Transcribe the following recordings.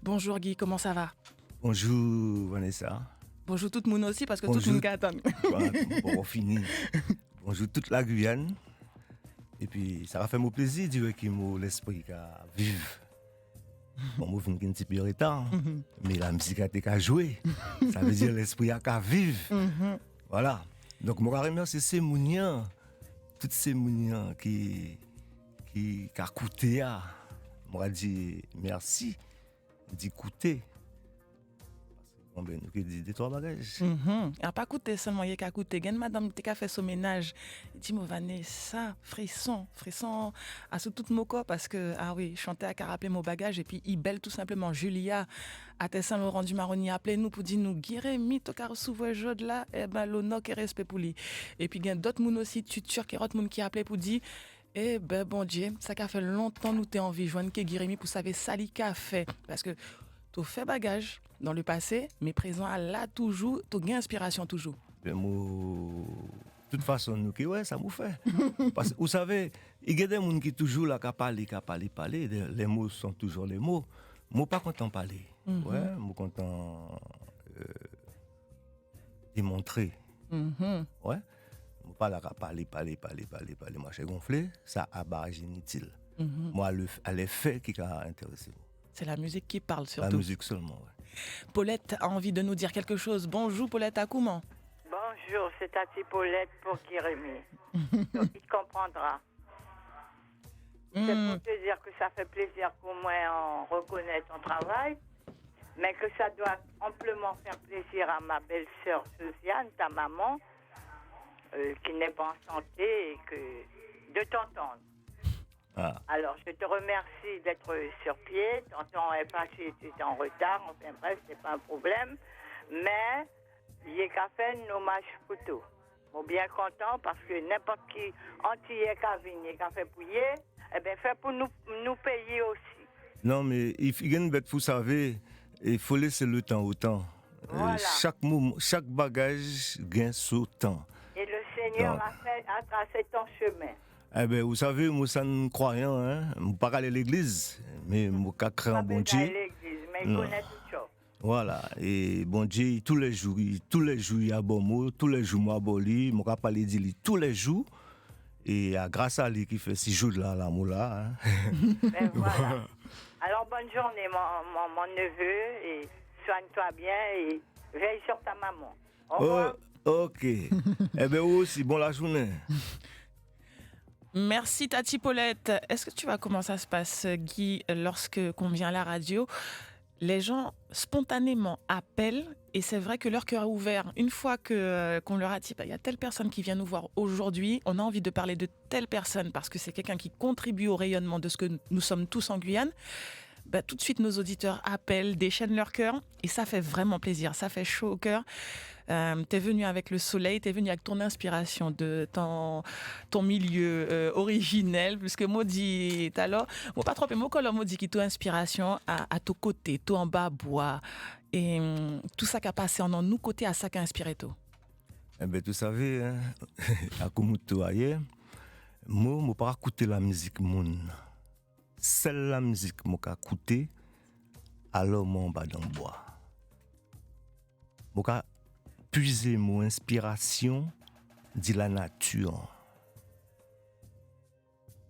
Bonjour Guy, comment ça va? Bonjour Vanessa. Bonjour tout le monde aussi parce que tout le Bonjour. monde attend. Voilà, bon, on finit. Bonjour toute la Guyane. Et puis, ça va faire mon plaisir de dire que l'esprit a vivre. Bon, moi, je suis un petit peu en retard, mais la musique a été qu'à jouer. Ça veut dire l'esprit a qu'à vivre. Voilà. Donc, je remercie ces mouniens, toutes ces mouniens qui a coûté. Moi, je dis merci d'écouter. Bon, ben, nous qui dit des trois bagages. A pas coûté seulement, il y a qu'à coûter. Gagne madame qui a fait son ménage. Dis-moi Vanessa, frisson à sous tout mon corps parce que, ah oui, chanter à qu'à rappeler mon bagage et puis il belle tout simplement. Julia, à Saint-Laurent du Maroni, appelez nous pour dire nous, Guérémy, to car s'ouvre jode là, eh ben, l'honneur et respect pour lui. Et puis, il y a d'autres moun aussi, tuteur qui d'autres moun qui appelé pour dire, eh ben, bon Dieu, ça qu'a fait longtemps nous t'es envie, joindre que Guérémy pour savoir ça li qu'a fait. Parce que, tu fait bagage dans le passé, mais présent à là toujours, tu as inspiration toujours. Ben, moi, de toute façon, nous, ouais, ça nous fait. Parce que, vous savez, il y a des gens qui toujours là, qui parlent. Les mots sont toujours les mots. Moi, pas content de parler. Ouais, moi, content démontrer. Ouais. Moi, pas là, parler. Moi, j'ai gonflé. Ça a barrage inutile. Moi, les faits qui a intéressé. C'est la musique qui parle surtout. La musique seulement, ouais. Paulette a envie de nous dire quelque chose. Bonjour Paulette, à comment? Bonjour, c'est Tati Paulette pour Guérémy. Donc, il comprendra. C'est pour te dire que ça fait plaisir pour moi en reconnaître ton travail, mais que ça doit amplement faire plaisir à ma belle-sœur Josiane, ta maman, qui n'est pas en santé et de t'entendre. Ah. Alors, je te remercie d'être sur pied. Ton temps est passé, tu es en retard. Enfin bref, c'est pas un problème. Mais, il y a qu'à faire un hommage pour tout. Je suis bien content parce que n'importe qui entier qu'à venir, qu'à faire pouiller, eh bien, fait pour nous payer aussi. Non, mais il y a une bête, vous savez, il faut laisser le temps au temps. Voilà. Chaque bagage gagne son temps. Et le Seigneur a tracé ton chemin. Eh ben, vous savez, moi, ça ne croyant, hein. Je ne pas aller à l'église, mais je crée un bon Dieu. Mais il connaît tout ça. Voilà, et bon Dieu, tous les jours, il y a bon mot, tous les jours, moi, bon lit, je ne parler de lui tous les jours. Et grâce à lui qui fait 6 jours là, la moula. Hein. Ben voilà. Alors, bonne journée, mon neveu, et soigne-toi bien et veille sur ta maman. Au revoir. Ok. Eh bien, vous aussi, bon la journée. Merci Tati Paulette. Est-ce que tu vois comment ça se passe, Guy, lorsque qu'on vient à la radio? Les gens spontanément appellent et c'est vrai que leur cœur est ouvert. Une fois qu'on leur a dit, il y a telle personne qui vient nous voir aujourd'hui, on a envie de parler de telle personne parce que c'est quelqu'un qui contribue au rayonnement de ce que nous sommes tous en Guyane. Tout de suite, nos auditeurs appellent, déchaînent leur cœur et ça fait vraiment plaisir, ça fait chaud au cœur. T'es venu avec le soleil, t'es venu avec ton inspiration de ton milieu originel, puisque moi dit alors, moi pas trop, mais moi quand moi dit qui ton inspiration à ton côté, tout en bas bois et tout ça qui a passé en nous côté à ça qui a inspiré tout. Eh bien, tu savez, hein, à Kumuto ailleurs, moi pas écouter la musique moun. Celle la musique moi qu'a écouter, alors moi bas dans le bois. Moi puiser mon inspiration de la nature.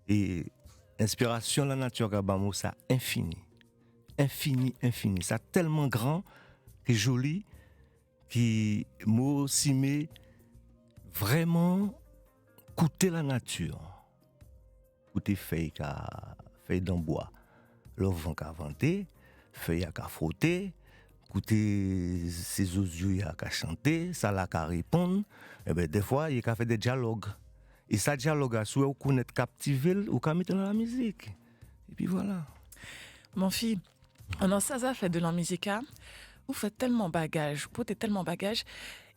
Et inspiration de la nature, ça infini. Ça tellement grand, que joli, qui moi aussi mais vraiment écouter la nature. Écouter feuille dans bois. Le vent qu'a vanté, feuille qu'a frotté. Écouter ces yeux qui chanter, ça la qui répondre, et ben des fois il y a fait des dialogues. Et ça dialogue soit ou connaître captiver ou qu'à mettre dans la musique. Et puis voilà. Mon fils, on a ça fait de la musique, vous faites tellement bagage, vous portez tellement bagage.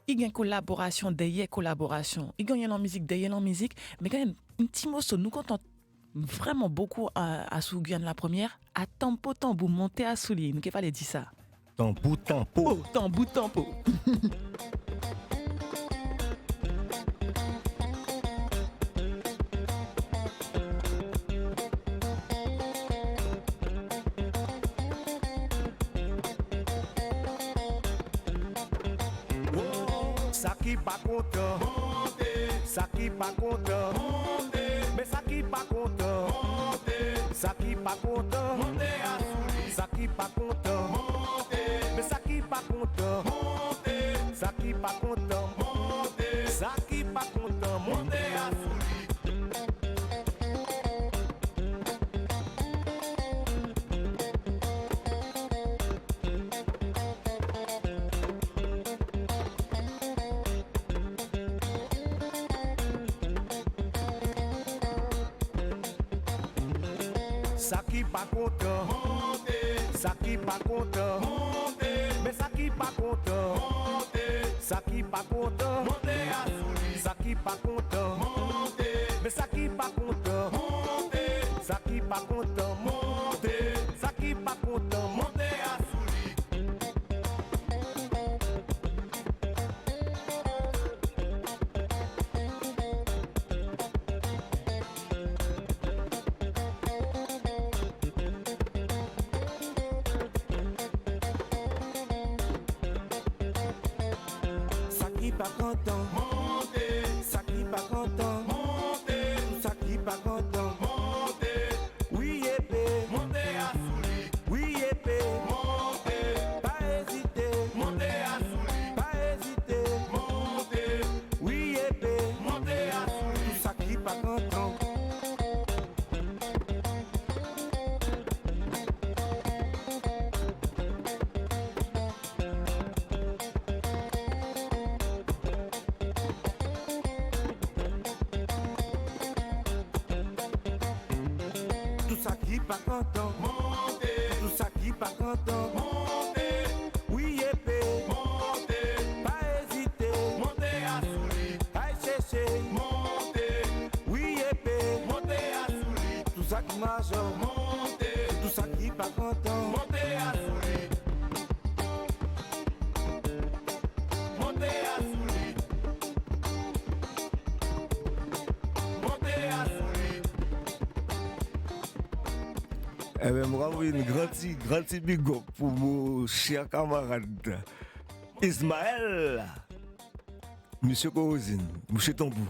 Il y a une collaboration, derrière collaboration. Il y a une musique, derrière la musique, mais il y a un petit mot sur nous quand on vraiment beaucoup à Guyane la première, à tempo tambour monter à soulier. Nous qui fallait dire ça. Tambour tempo. Tambour tempo. Ça qui pas content, ça qui pas content, mais ça qui pas content, ça qui pas content, ça qui pas content, mais ça qui pas content, ça qui pas content, ça qui pas content, monter à ça qui pas content, ça qui pas content, mais ça qui pas content, ça qui pas content, ça qui pas content, mais ça qui pas content, ça qui pas content, ça qui pas content, monter à ça qui pas content, ça qui pas content, ça qui pas content, oui épée, oui épée, pas hésiter, pas hésiter, oui épée, tout ça qui pas content. Tout ça qui pas content, tout ça qui pas content, oui épée, pas hésiter, pas chercher, oui épée, tout ça qui marche, tout ça qui pas content, eh bien, moi, une grande big up pour mon cher camarade Ismaël, Monsieur Corosine, Monsieur Tambou.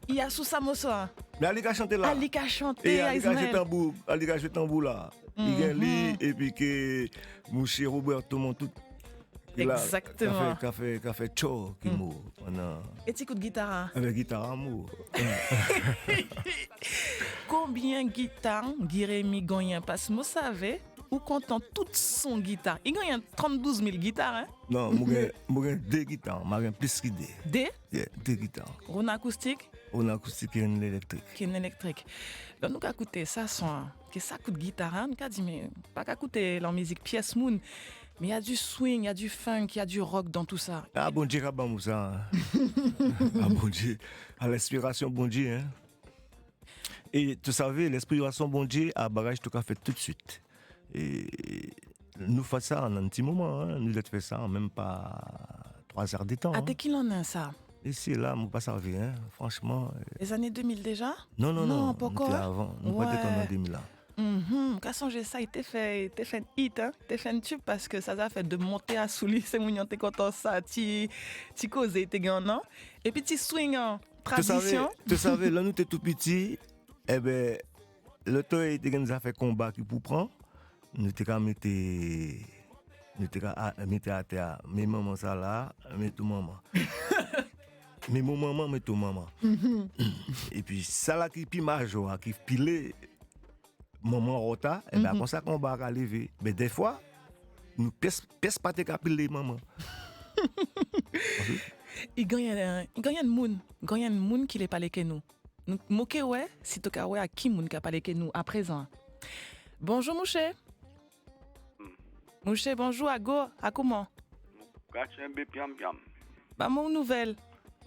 Il y a sous Samosa. Mais Ali a chanté là. Ali a chanté Et à Ali a joué Ismaël. tambour, Ali a joué tambour là. Il y a lui et puis que mon cher Roberto Montout. Exactement. Qui a fait Cho qui m'a Et petit coup de guitare. avec guitare amour. Combien de guitares Guy-Rémy gagne? Parce que vous savez, ou content toute son guitare. Il gagne 32 000 guitares. Hein? Non, moi deux guitares, moi plus que deux. Deux guitares. Une acoustique, On a acoustique et une électrique. qui est une électrique. Donc, nous avons écouté ça, que ça coûte guitare. Hein? Nous avons dit, mais pas qu'à écouter la musique pièce moon. Mais il y a du swing, il y a du funk, il y a du rock dans tout ça. Ah, bon Dieu, Rabam, ça. Ah, bon Dieu. À l'inspiration, bon Dieu. Hein? Et tu savais, l'inspiration, bon Dieu, à barrage, tout cas fait tout de suite. Et nous faisons ça en un petit moment. Hein? Nous avons fait ça en même pas 3 heures de temps. À Hein? tes qu'il en a ça? Et c'est là, je ne pas servi, hein? Franchement. Les années 2000 déjà? Non, pas nous encore. était avant. Nous pas été en 2000 là. Quand changer ça, il t'a fait un hit, hein? T'es fait un tube parce que ça a fait de monter à Souli, c'est mon t'es content ça, tu causes, t'es gagnant. Et puis tu swing en tradition. Tu savais, là nous t'es tout petit, eh ben, le temps était nous a fait combat qui pour prendre, nous t'es qu'à mettre à terre, mes mamans ça là, mais tout maman. Mais mon maman, mais tout maman. Et puis ça là qui pi major, qui pilé maman rota, et ben comme ça qu'on va arriver. Mais des fois, nous pèse pas te capiler maman. Il gagne un moun qui n'est pas les que nous. Moke ouais, si tu ouais à qui moun qui a parlé que nous à présent. Bonjour Mouche. Mouche, bonjour à go, à comment? Kachembe piam piam. Bah mon nouvelle.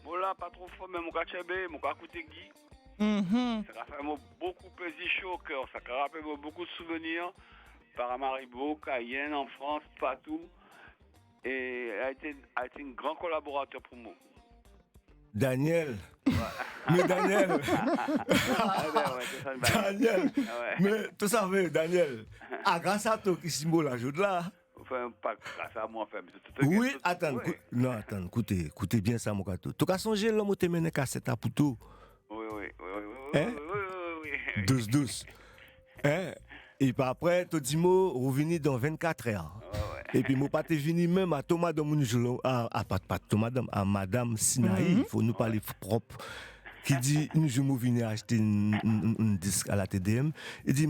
Voilà, pas trop fort, mais mon kachembe, mon kakoute Guy. Ça a fait beaucoup plaisir chaud au cœur. Ça a rappelé beaucoup de souvenirs. Paramaribo, Cayenne, en France, partout. Et elle a été un grand collaborateur pour moi. Daniel. Mais Daniel. Daniel. Mais tu savais, Daniel, grâce à toi qui symbole la joute là, enfin, pas grâce à moi, enfin, Oui, attends, écoutez bien ça, mon gâteau. Tu as songé l'homme où tu mené cassette à Poutou? Oui. Hein? Oui. Douce. Hein? Et puis après, tu dis, moi, revenir dans 24 heures. Ouais. Et puis, moi, pas te venir même à Thomas à Madame Sinaï, il faut nous parler propre. Qui dit, je me venir acheter un disque à la TDM. Il dit,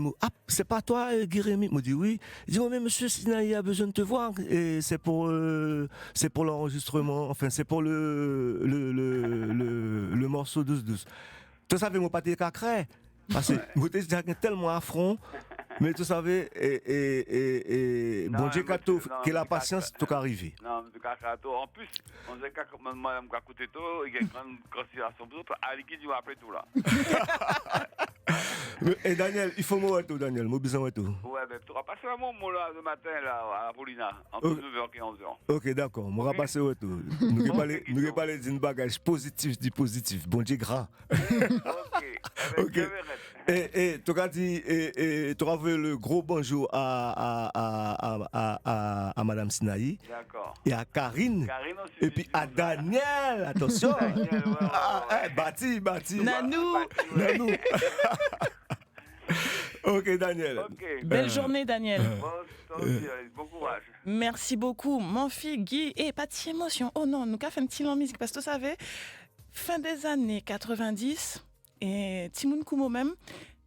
c'est pas toi, Guérémy? Il me dit, oui. Il dit, mais monsieur Sinaï a besoin de te voir. Et c'est pour l'enregistrement, enfin, c'est pour le morceau 12-12. Tu savais, moi, pas tes cacrés. Parce que moi, j'étais tellement à front. Mais tu savais, bon Dieu, que la patience, tu qu'à arriver. Non, mais en plus, on sait que madame Kakuteto, il y a une grande considération pour toi, à l'équipe, tu vas appeler tout là. Et Daniel, il faut me tout, Daniel, moi besoin de tout. Ouais, mais tu vas passer un moment là, le matin là, à Paulina, entre 9h et 11h. Ok, d'accord, on va passer au tout. Nous ne parler d'une bagage positif du positif, bon Dieu, gras. Ok. Et tu as dit, tu as fait le gros bonjour à Madame Sinaï. D'accord. Et à Karine. Aussi, et puis à Daniel, attention. Daniel, Bati. Nanou. Ok, Daniel. Okay. Belle journée, Daniel. Bon courage. Merci beaucoup, mon fils Guy. Et pas de émotion. Oh non, nous avons fait un petit long musique parce que vous savez, fin des années 90, et Timoun Koumo même,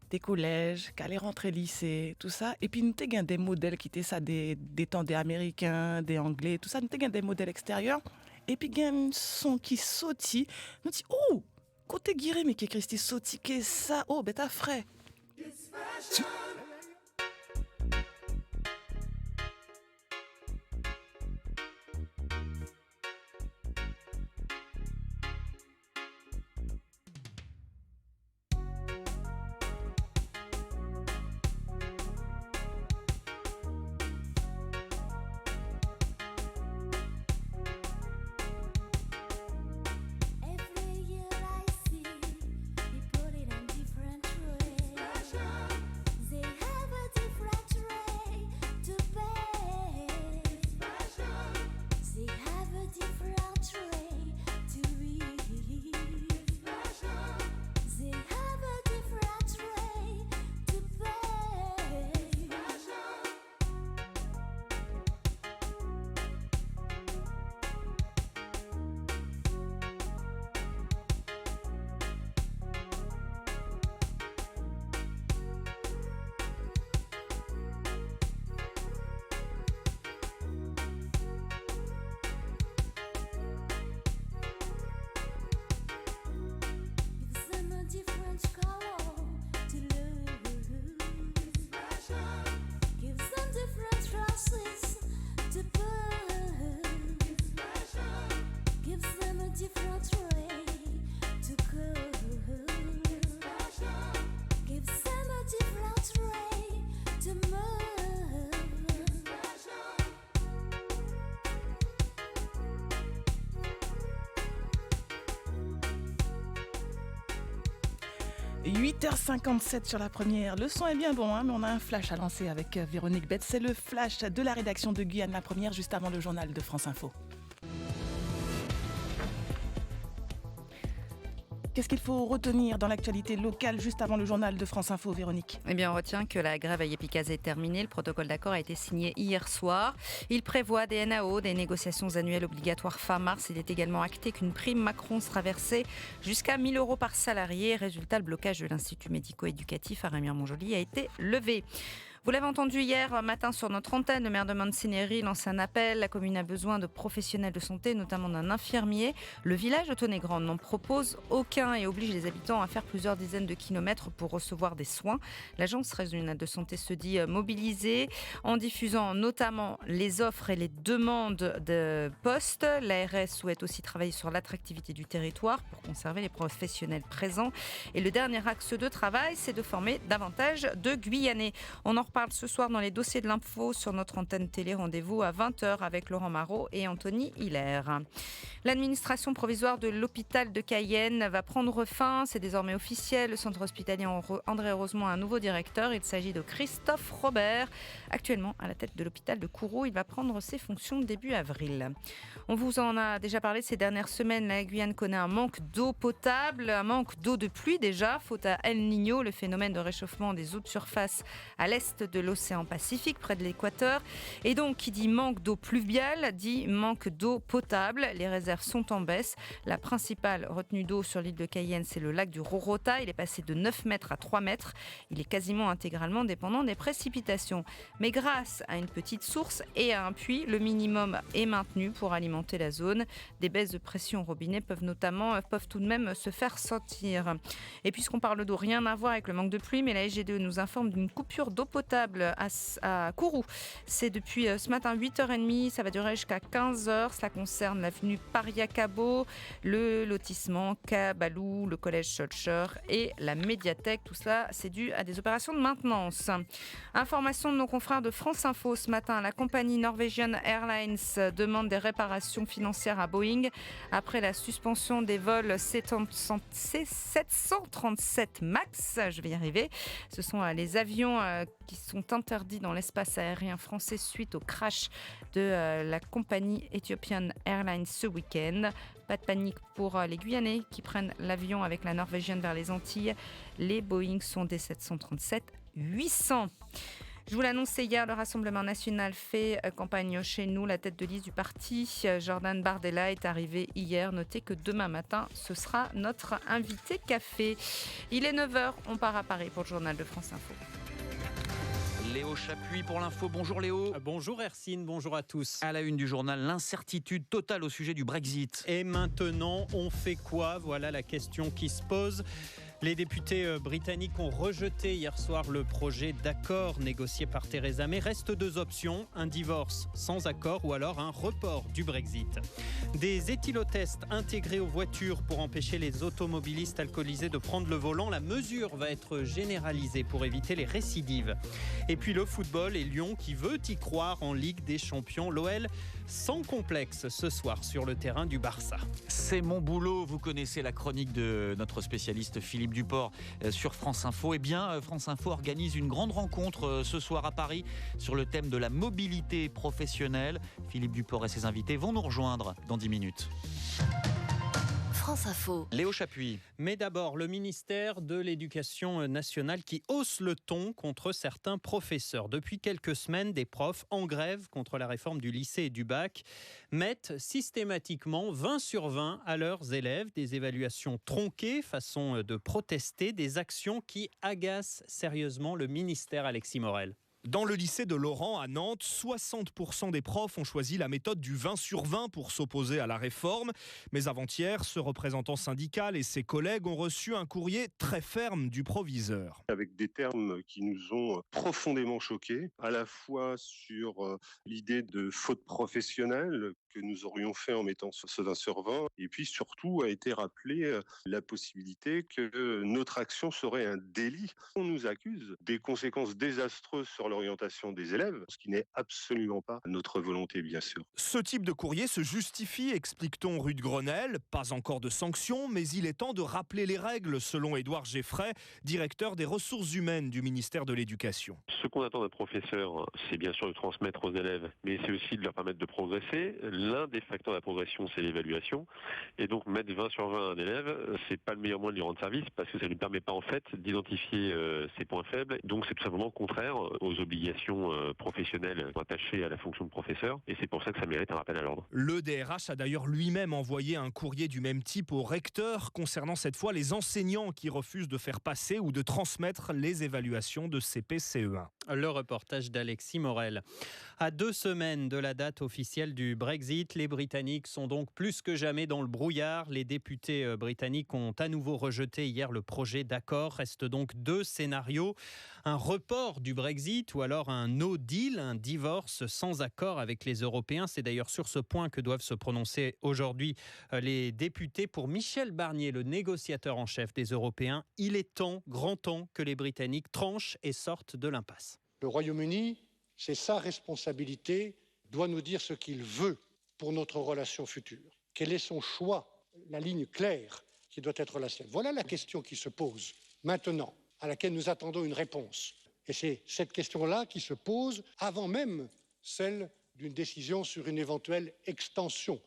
des collèges, qu'elle est rentrée lycée, tout ça. Et puis nous avons des modèles qui étaient ça, des temps des Américains, des Anglais, tout ça. Nous avons des modèles extérieurs. Et puis il y a un son qui sautit. Nous dit, oh, côté Guiré, mais qui Christy sautit, qu'est ça? Oh, ben t'as frais. « 8h57 sur la première. Le son est bien bon, hein, mais on a un flash à lancer avec Véronique Betts. C'est le flash de la rédaction de Guyane La Première, juste avant le journal de France Info. Qu'est-ce qu'il faut retenir dans l'actualité locale juste avant le journal de France Info, Véronique? Eh bien, on retient que la grève à Yépikaz est terminée. Le protocole d'accord a été signé hier soir. Il prévoit des NAO, des négociations annuelles obligatoires fin mars. Il est également acté qu'une prime Macron sera versée jusqu'à 1 000 € par salarié. Résultat, le blocage de l'Institut médico-éducatif à Remire-Montjoly a été levé. Vous l'avez entendu hier matin sur notre antenne, le maire de Mancineri lance un appel. La commune a besoin de professionnels de santé, notamment d'un infirmier. Le village de Tonnet-Grande n'en propose aucun et oblige les habitants à faire plusieurs dizaines de kilomètres pour recevoir des soins. L'agence régionale de santé se dit mobilisée en diffusant notamment les offres et les demandes de postes. L'ARS souhaite aussi travailler sur l'attractivité du territoire pour conserver les professionnels présents. Et le dernier axe de travail, c'est de former davantage de Guyanais. On en reparle reparle ce soir dans les dossiers de l'info sur notre antenne télé. Rendez-vous à 20h avec Laurent Marot et Anthony Hilaire. L'administration provisoire de l'hôpital de Cayenne va prendre fin. C'est désormais officiel. Le centre hospitalier André Rosemont a un nouveau directeur. Il s'agit de Christophe Robert, actuellement à la tête de l'hôpital de Kourou. Il va prendre ses fonctions début avril. On vous en a déjà parlé ces dernières semaines. La Guyane connaît un manque d'eau potable, un manque d'eau de pluie déjà, faute à El Niño, le phénomène de réchauffement des eaux de surface à l'est de l'océan Pacifique, près de l'équateur. Et donc, qui dit manque d'eau pluviale, dit manque d'eau potable. Les réserves sont en baisse. La principale retenue d'eau sur l'île de Cayenne, c'est le lac du Rorota. Il est passé de 9 mètres à 3 mètres. Il est quasiment intégralement dépendant des précipitations. Mais grâce à une petite source et à un puits, le minimum est maintenu pour alimenter la zone. Des baisses de pression au robinet peuvent tout de même se faire sentir. Et puisqu'on parle d'eau, rien à voir avec le manque de pluie, mais la SGDE nous informe d'une coupure d'eau potable à Kourou. C'est depuis ce matin 8h30, ça va durer jusqu'à 15h. Cela concerne l'avenue Pariacabo, le lotissement Kabalou, le collège Schulcher et la médiathèque. Tout cela, c'est dû à des opérations de maintenance. Information de nos confrères de France Info ce matin. La compagnie Norwegian Airlines demande des réparations financières à Boeing après la suspension des vols 737 MAX. Je vais y arriver. Ce sont les avions qui sont interdits dans l'espace aérien français suite au crash de la compagnie Ethiopian Airlines ce week-end. Pas de panique pour les Guyanais qui prennent l'avion avec la Norvégienne vers les Antilles. Les Boeing sont des 737-800. Je vous l'annonçais hier, le Rassemblement national fait campagne chez nous. La tête de liste du parti, Jordan Bardella, est arrivé hier. Notez que demain matin, ce sera notre invité café. Il est 9h, on part à Paris pour le journal de France Info. Léo Chapuis pour l'info. Bonjour Léo. Bonjour Hercine, bonjour à tous. À la une du journal, l'incertitude totale au sujet du Brexit. Et maintenant, on fait quoi ? Voilà la question qui se pose. Les députés britanniques ont rejeté hier soir le projet d'accord négocié par Theresa May. Restent deux options, un divorce sans accord ou alors un report du Brexit. Des éthylotests intégrés aux voitures pour empêcher les automobilistes alcoolisés de prendre le volant. La mesure va être généralisée pour éviter les récidives. Et puis le football et Lyon qui veut y croire en Ligue des Champions. L'OL sans complexe ce soir sur le terrain du Barça. C'est mon boulot, vous connaissez la chronique de notre spécialiste Philippe Duport sur France Info. Eh bien, France Info organise une grande rencontre ce soir à Paris sur le thème de la mobilité professionnelle. Philippe Duport et ses invités vont nous rejoindre dans 10 minutes. France Info. Léo Chapuis. Mais d'abord, le ministère de l'Éducation nationale qui hausse le ton contre certains professeurs. Depuis quelques semaines, des profs en grève contre la réforme du lycée et du bac mettent systématiquement 20 sur 20 à leurs élèves. Des évaluations tronquées, façon de protester, des actions qui agacent sérieusement le ministère Alexis Morel. Dans le lycée de Laurent à Nantes, 60% des profs ont choisi la méthode du 20 sur 20 pour s'opposer à la réforme. Mais avant-hier, ce représentant syndical et ses collègues ont reçu un courrier très ferme du proviseur. Avec des termes qui nous ont profondément choqués, à la fois sur l'idée de faute professionnelle que nous aurions fait en mettant ce 20 sur 20, et puis surtout a été rappelé la possibilité que notre action serait un délit. On nous accuse des conséquences désastreuses sur l'orientation des élèves, ce qui n'est absolument pas notre volonté, bien sûr. Ce type de courrier se justifie, explique-t-on rue de Grenelle. Pas encore de sanctions, mais il est temps de rappeler les règles, selon Édouard Geffray, directeur des ressources humaines du ministère de l'Éducation. Ce qu'on attend d'un professeur, c'est bien sûr de transmettre aux élèves, mais c'est aussi de leur permettre de progresser. L'un des facteurs de la progression, c'est l'évaluation. Et donc mettre 20 sur 20 à un élève, c'est pas le meilleur moyen de lui rendre service, parce que ça ne lui permet pas en fait d'identifier ses points faibles. Donc c'est tout simplement contraire aux obligations professionnelles attachées à la fonction de professeur, et c'est pour ça que ça mérite un rappel à l'ordre. Le DRH a d'ailleurs lui-même envoyé un courrier du même type au recteur concernant cette fois les enseignants qui refusent de faire passer ou de transmettre les évaluations de CP-CE1. Le reportage d'Alexis Morel. À 2 semaines de la date officielle du Brexit, les Britanniques sont donc plus que jamais dans le brouillard. Les députés britanniques ont à nouveau rejeté hier le projet d'accord. Restent donc 2 scénarios. Un report du Brexit ou alors un no deal, un divorce sans accord avec les Européens. C'est d'ailleurs sur ce point que doivent se prononcer aujourd'hui les députés. Pour Michel Barnier, le négociateur en chef des Européens, il est temps, grand temps, que les Britanniques tranchent et sortent de l'impasse. Le Royaume-Uni, c'est sa responsabilité, doit nous dire ce qu'il veut pour notre relation future. Quel est son choix, la ligne claire qui doit être la sienne. Voilà la question qui se pose maintenant, à laquelle nous attendons une réponse. Et c'est cette question-là qui se pose avant même celle d'une décision sur une éventuelle extension.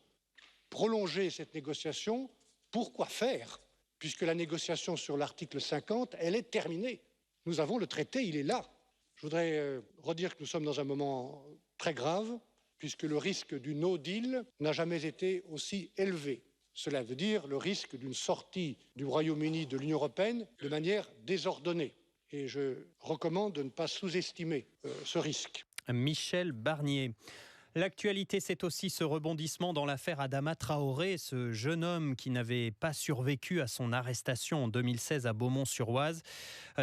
Prolonger cette négociation, pourquoi faire ? Puisque la négociation sur l'article 50, elle est terminée. Nous avons le traité, il est là. Je voudrais redire que nous sommes dans un moment très grave, puisque le risque du no deal n'a jamais été aussi élevé. Cela veut dire le risque d'une sortie du Royaume-Uni de l'Union européenne de manière désordonnée. Et je recommande de ne pas sous-estimer ce risque. Michel Barnier. L'actualité, c'est aussi ce rebondissement dans l'affaire Adama Traoré, ce jeune homme qui n'avait pas survécu à son arrestation en 2016 à Beaumont-sur-Oise.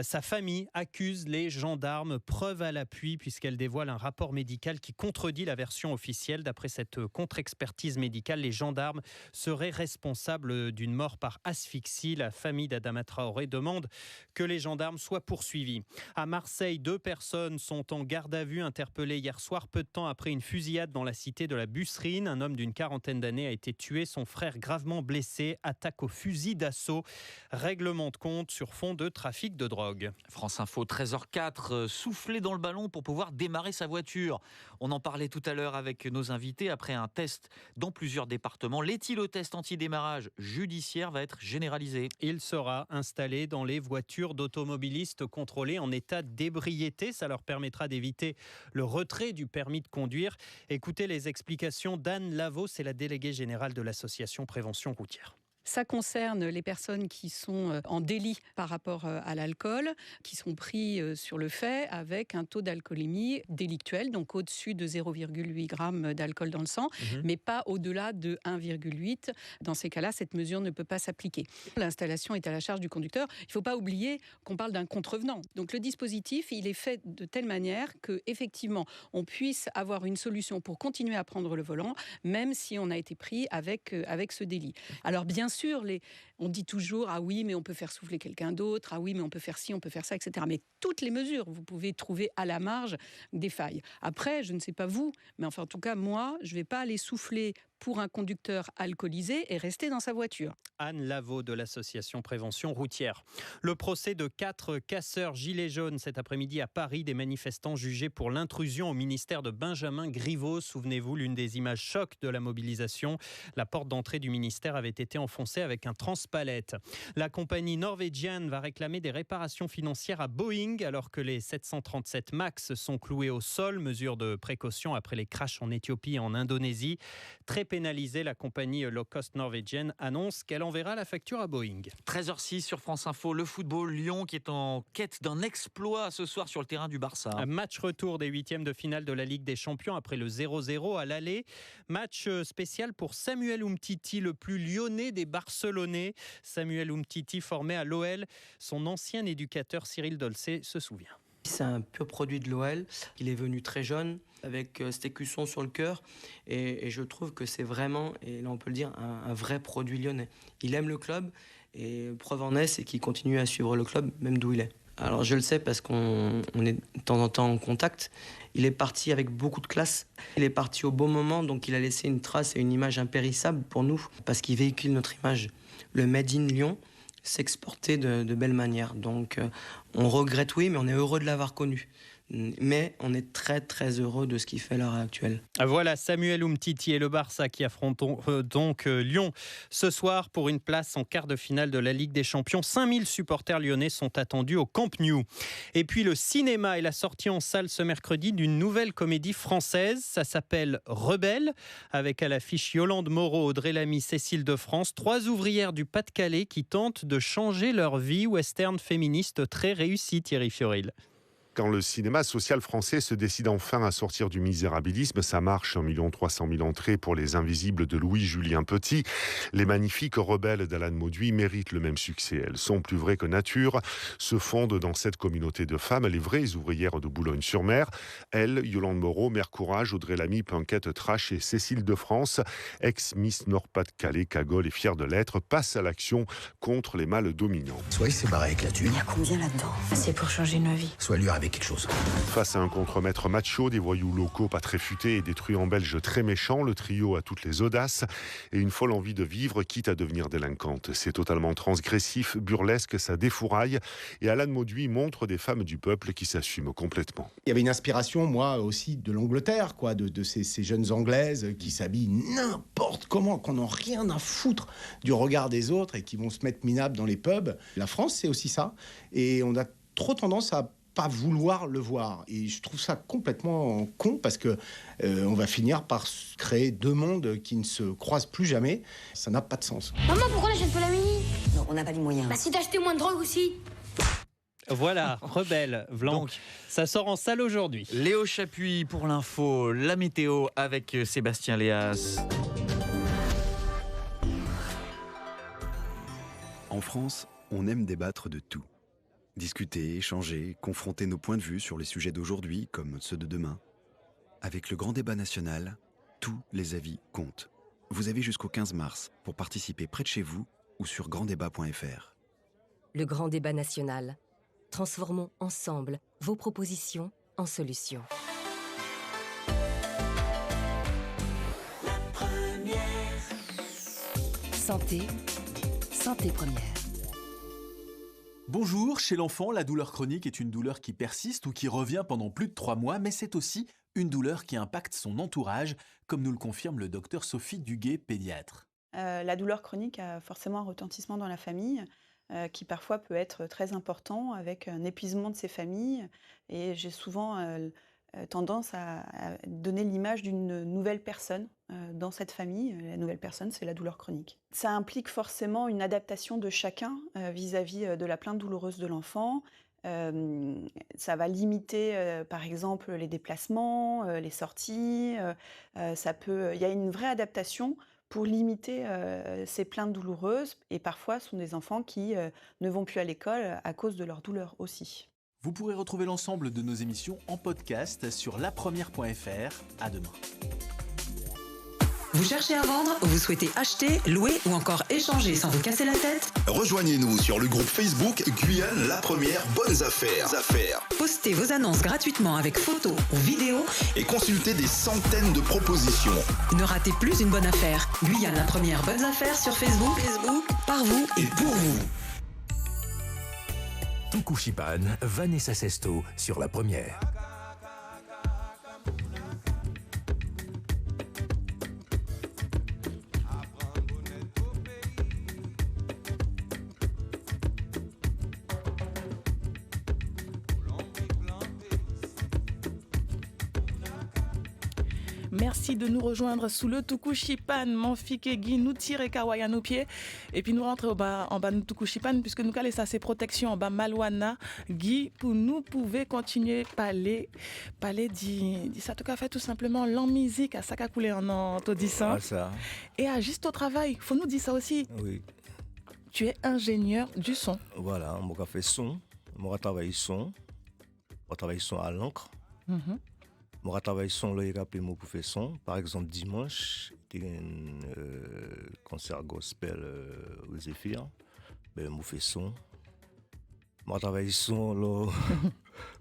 Sa famille accuse les gendarmes, preuve à l'appui, puisqu'elle dévoile un rapport médical qui contredit la version officielle. D'après cette contre-expertise médicale, les gendarmes seraient responsables d'une mort par asphyxie. La famille d'Adama Traoré demande que les gendarmes soient poursuivis. À Marseille, 2 personnes sont en garde à vue, interpellées hier soir, peu de temps après une fusillade dans la cité de la Busserine. Un homme d'une quarantaine d'années a été tué, son frère gravement blessé. Attaque au fusil d'assaut. Règlement de compte sur fond de trafic de drogue. France Info, 13h04, souffler dans le ballon pour pouvoir démarrer sa voiture. On en parlait tout à l'heure avec nos invités. Après un test dans plusieurs départements, l'éthylotest anti-démarrage judiciaire va être généralisé. Il sera installé dans les voitures d'automobilistes contrôlés en état d'ébriété. Ça leur permettra d'éviter le retrait du permis de conduire. Écoutez les explications d'Anne Lavaux, c'est la déléguée générale de l'association Prévention Routière. Ça concerne les personnes qui sont en délit par rapport à l'alcool, qui sont pris sur le fait avec un taux d'alcoolémie délictuel, donc au-dessus de 0,8 g d'alcool dans le sang, mais pas au-delà de 1,8. Dans ces cas-là, cette mesure ne peut pas s'appliquer. L'installation est à la charge du conducteur. Il ne faut pas oublier qu'on parle d'un contrevenant. Donc le dispositif, il est fait de telle manière qu'effectivement, on puisse avoir une solution pour continuer à prendre le volant, même si on a été pris avec ce délit. Alors bien sûr, on dit toujours « Ah oui, mais on peut faire souffler quelqu'un d'autre. Ah oui, mais on peut faire ci, on peut faire ça, etc. » Mais toutes les mesures, vous pouvez trouver à la marge des failles. Après, je ne sais pas vous, mais enfin, en tout cas, moi, je ne vais pas aller souffler pour un conducteur alcoolisé et rester dans sa voiture. Anne Lavaux de l'association Prévention Routière. Le procès de 4 casseurs gilets jaunes cet après-midi à Paris, des manifestants jugés pour l'intrusion au ministère de Benjamin Griveaux. Souvenez-vous, l'une des images choc de la mobilisation. La porte d'entrée du ministère avait été enfoncée avec un transpalette. La compagnie norvégienne va réclamer des réparations financières à Boeing alors que les 737 MAX sont cloués au sol. Mesure de précaution après les crashs en Éthiopie et en Indonésie. Très pénalisée, la compagnie low-cost norvégienne annonce qu'elle enverra la facture à Boeing. 13h06 sur France Info, le football, Lyon qui est en quête d'un exploit ce soir sur le terrain du Barça. Un match retour des 8e de finale de la Ligue des Champions après le 0-0 à l'aller. Match spécial pour Samuel Umtiti, le plus lyonnais des Barcelonais. Samuel Umtiti formé à l'OL, son ancien éducateur Cyril Dolcet se souvient. C'est un pur produit de l'OL. Il est venu très jeune, avec cet écusson sur le cœur. Et je trouve que c'est vraiment, et là on peut le dire, un vrai produit lyonnais. Il aime le club, et preuve en est, c'est qu'il continue à suivre le club, même d'où il est. Alors je le sais parce qu'on est de temps en temps en contact. Il est parti avec beaucoup de classe. Il est parti au bon moment, donc il a laissé une trace et une image impérissable pour nous, parce qu'il véhicule notre image. Le Made in Lyon s'exporter de belle manière. Donc on regrette, oui, mais on est heureux de l'avoir connu. Mais on est très très heureux de ce qu'il fait à l'heure actuelle. Voilà Samuel Umtiti et le Barça qui affrontent donc Lyon ce soir pour une place en quart de finale de la Ligue des Champions. 5000 supporters lyonnais sont attendus au Camp Nou. Et puis le cinéma et la sortie en salle ce mercredi d'une nouvelle comédie française. Ça s'appelle Rebelle, avec à l'affiche Yolande Moreau, Audrey Lamy, Cécile de France. 3 ouvrières du Pas-de-Calais qui tentent de changer leur vie. Western féministe très réussi, Thierry Fioril. Quand le cinéma social français se décide enfin à sortir du misérabilisme, ça marche, 1 300 000 entrées pour Les Invisibles de Louis-Julien Petit. Les magnifiques Rebelles d'Alan Mauduit méritent le même succès. Elles sont plus vraies que nature, se fondent dans cette communauté de femmes, les vraies ouvrières de Boulogne-sur-Mer. Elles, Yolande Moreau, Mère Courage, Audrey Lamy, Punquette Trash et Cécile de France, ex-Miss Nord-Pas-de-Calais, Cagole et fière de l'être, passent à l'action contre les mâles dominants. Soit il s'est barré avec la thune. Il y a combien là-dedans? C'est pour changer nos vies. Soit lui avec arriver quelque chose. Face à un contremaître macho, des voyous locaux pas très futés et des truands belges très méchants, le trio a toutes les audaces et une folle envie de vivre, quitte à devenir délinquante. C'est totalement transgressif, burlesque, ça défouraille. Et Alan Mauduit montre des femmes du peuple qui s'assument complètement. Il y avait une inspiration, moi aussi, de l'Angleterre, quoi, de ces jeunes Anglaises qui s'habillent n'importe comment, qu'on n'a rien à foutre du regard des autres et qui vont se mettre minables dans les pubs. La France, c'est aussi ça. Et on a trop tendance à pas vouloir le voir. Et je trouve ça complètement con parce que on va finir par créer deux mondes qui ne se croisent plus jamais. Ça n'a pas de sens. Maman, pourquoi on n'achète pas la Mini? Non, on n'a pas les moyens. Bah si t'achetais moins de drogue aussi. Voilà, Rebelle, Vlan. Donc, ça sort en salle aujourd'hui. Léo Chapuis pour l'info, la météo avec Sébastien Léas. En France, on aime débattre de tout. Discuter, échanger, confronter nos points de vue sur les sujets d'aujourd'hui comme ceux de demain. Avec le grand débat national, tous les avis comptent. Vous avez jusqu'au 15 mars pour participer près de chez vous ou sur granddébat.fr. Le grand débat national. Transformons ensemble vos propositions en solutions. La première. Santé, santé première. Bonjour, chez l'enfant, la douleur chronique est une douleur qui persiste ou qui revient pendant plus de 3 mois, mais c'est aussi une douleur qui impacte son entourage, comme nous le confirme le docteur Sophie Duguet, pédiatre. La douleur chronique a forcément un retentissement dans la famille, qui parfois peut être très important, avec un épuisement de ces familles. Et j'ai souvent tendance à donner l'image d'une nouvelle personne dans cette famille. La nouvelle personne, c'est la douleur chronique. Ça implique forcément une adaptation de chacun vis-à-vis de la plainte douloureuse de l'enfant. Ça va limiter, par exemple, les déplacements, les sorties. Il y a une vraie adaptation pour limiter ces plaintes douloureuses. Et parfois, ce sont des enfants qui ne vont plus à l'école à cause de leur douleur aussi. Vous pourrez retrouver l'ensemble de nos émissions en podcast sur lapremière.fr. À demain. Vous cherchez à vendre? Vous souhaitez acheter, louer ou encore échanger sans vous casser la tête? Rejoignez-nous sur le groupe Facebook Guyane La Première Bonnes Affaires. Postez vos annonces gratuitement avec photos ou vidéos et consultez des centaines de propositions. Ne ratez plus une bonne affaire. Guyane La Première Bonnes Affaires sur Facebook, par vous et pour vous. Tukushipan, Vanessa Sesto sur La Première. Merci de nous rejoindre sous le Tukushipan. Manfik Guy nous tire Kawaya nos pieds. Et puis nous rentrons en bas de Tukushipan, puisque nous calons ça, c'est protection en bas Malouana. Guy, pour nous, pouvez continuer parler dit ça, tout cas fait tout simplement l'en musique à Saka Koulé en Todissan. Ah, ça. Et à juste au travail, faut nous dire ça aussi. Oui. Tu es ingénieur du son. Voilà, moi j'ai fait son, moi j'ai travaillé son à l'encre. Moi j'ai travaillé son, là il rappelé moi pour faire son. Par exemple dimanche, il y a un concert gospel aux Zéphyr. Ben moi fait son. Moi travaille son là.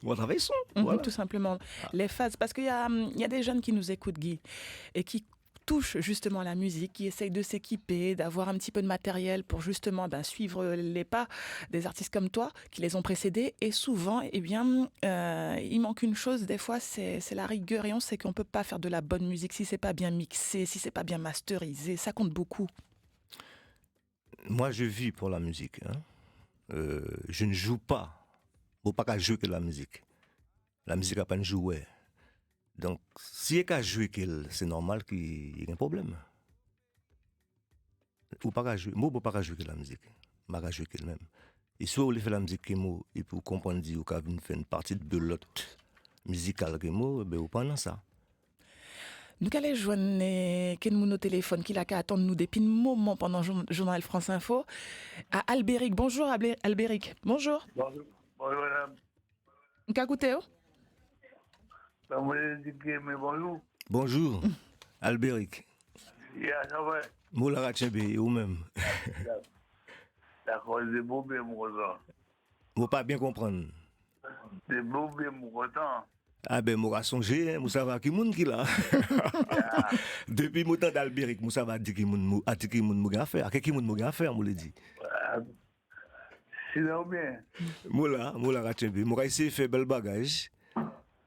Moi travaille son. Voilà. Tout simplement. Les phases, parce qu'il y a des jeunes qui nous écoutent, Guy, et qui touchent justement à la musique, qui essayent de s'équiper, d'avoir un petit peu de matériel pour justement suivre les pas des artistes comme toi qui les ont précédés. Et souvent, il manque une chose, des fois, c'est la rigueur. Et on sait qu'on ne peut pas faire de la bonne musique si c'est pas bien mixé, si c'est pas bien masterisé. Ça compte beaucoup. Moi, je vis pour la musique. Je ne joue pas. Il ne faut pas jouer que la musique. La musique n'a pas de jouer. Donc, si il y a jouer, c'est normal qu'il y ait un problème. Ou pas jouer. Moi, je ne peux pas jouer que la musique. Je ne peux pas jouer que même. Et soit vous fait la musique que moi, et pour comprendre que vous avez fait une partie de l'autre musicale que moi, ben vous pendant ça. Nous allons joindre quelqu'un au téléphone qui a qu'à attendre nous depuis un moment pendant le journal France Info à Albéric. Bonjour Albéric. Bonjour. Bonjour madame. Vous écoutez? Bonjour. Bonjour, Albéric. Ça va. Moula Ratchebe, ou même. D'accord, c'est beau, bien, mon cousin. Vous pas bien comprendre. C'est beau, bien mon content. Ah ben, moi, songé, hein, Moussa va qui moun qui là. Depuis mon temps d'Albéric, Moussa va dire qui moun m'a fait. À qui moun m'a fait, on l'a dit. Sinon bien. Moula, Ratchenbi. Moi, essayé de faire bel bagage.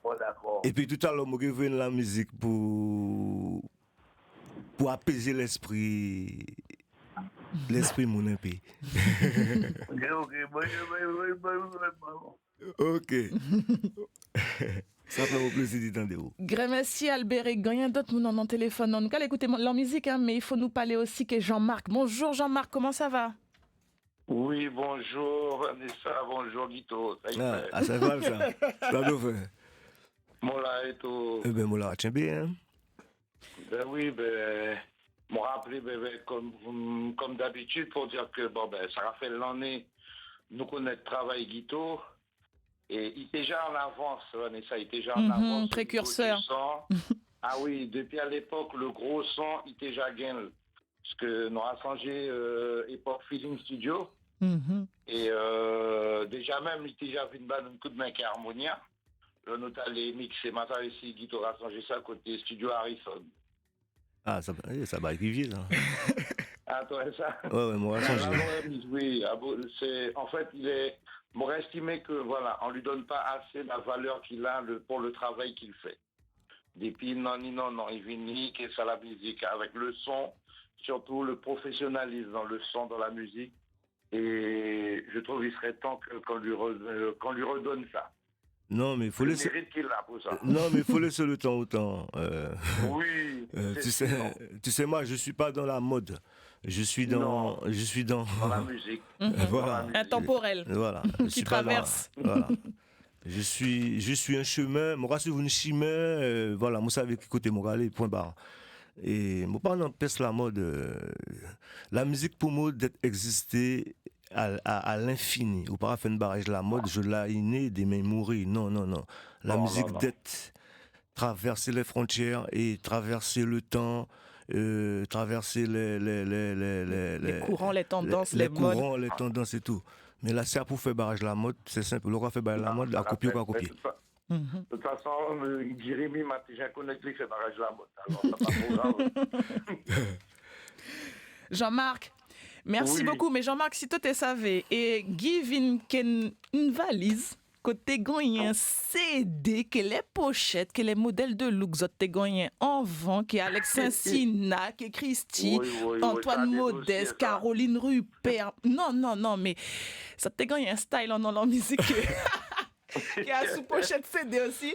Oh, d'accord. Et puis tout à l'heure, moi, je viens la musique pour apaiser l'esprit mon un peu. Ok. Ça fait mon plaisir d'entendre. Grand merci Albéric. Il y a d'autres gens dans le téléphone. On va écouter leur musique, hein, mais il faut nous parler aussi que Jean-Marc. Bonjour Jean-Marc, comment ça va? Oui, bonjour Vanessa, bonjour Guito. Ça va ça. Ça nous fait. Mola et tout. Eh ben, Mola, tiens bien. Hein? Ben oui, me rappeler comme d'habitude pour dire que ça a fait l'année, nous connaître travail Guito. Et il était déjà en avance, Vanessa, il était déjà en avance. Précurseur. Ah oui, depuis à l'époque, le gros son, il était déjà gagné. Parce que nous avons changé époque Feeling Studio. Et déjà même, il était déjà vu un coup de main qui est Harmonia. Là, nous avons les mixés, maintenant ici, Guito a changé ça côté Studio Harrison. Ah, ça va arriver, ça. Ah, toi, ça? Ouais, moi, changé. Oui, en fait, m'aurait estimé que, voilà, on lui donne pas assez la valeur qu'il a pour le travail qu'il fait. Depuis, non, il vient que ça la musique, avec le son, surtout le professionnalisme dans le son, dans la musique. Et je trouve qu'il serait temps qu'on lui redonne ça. Non, mais il faut laisser. Le mérite qu'il a pour ça. Non, mais il faut laisser le temps au temps. Oui. Tu sais, moi, je suis pas dans la mode. Je suis dans la musique. Voilà. Intemporel. Voilà. Qui traverse. Voilà. Je suis un chemin. Moi, je suis un chemin. Voilà. Moi, savez qui côté moi aller. Point barre. Et moi, pas n'empêche la mode. La musique pour moi d'être exister à l'infini. Ou pas faire une barrage la mode. Je l'ai innée des mains mourir. Non. La musique d'être traverser les frontières et traverser le temps. Traverser les courants, les tendances, les modes. courants, les tendances et tout. Mais là, c'est pour faire barrage la mode, c'est simple. Le roi fait barrage la mode, la copie ou pas copier. De toute façon, Jérémy m'a déjà connecté, fait barrage la mode. Alors, c'est pas trop grave. Jean-Marc, merci beaucoup. Mais Jean-Marc, si toi tu savais, et give une valise, côté gagné CD, que les pochettes, que les modèles de look, t'es gagné en vent, que Alex Saint-Sina, que Christy, Antoine Modeste, Caroline Rupert. Non, mais ça t'es gagné un style en la musique. Qui a sous pochette CD aussi.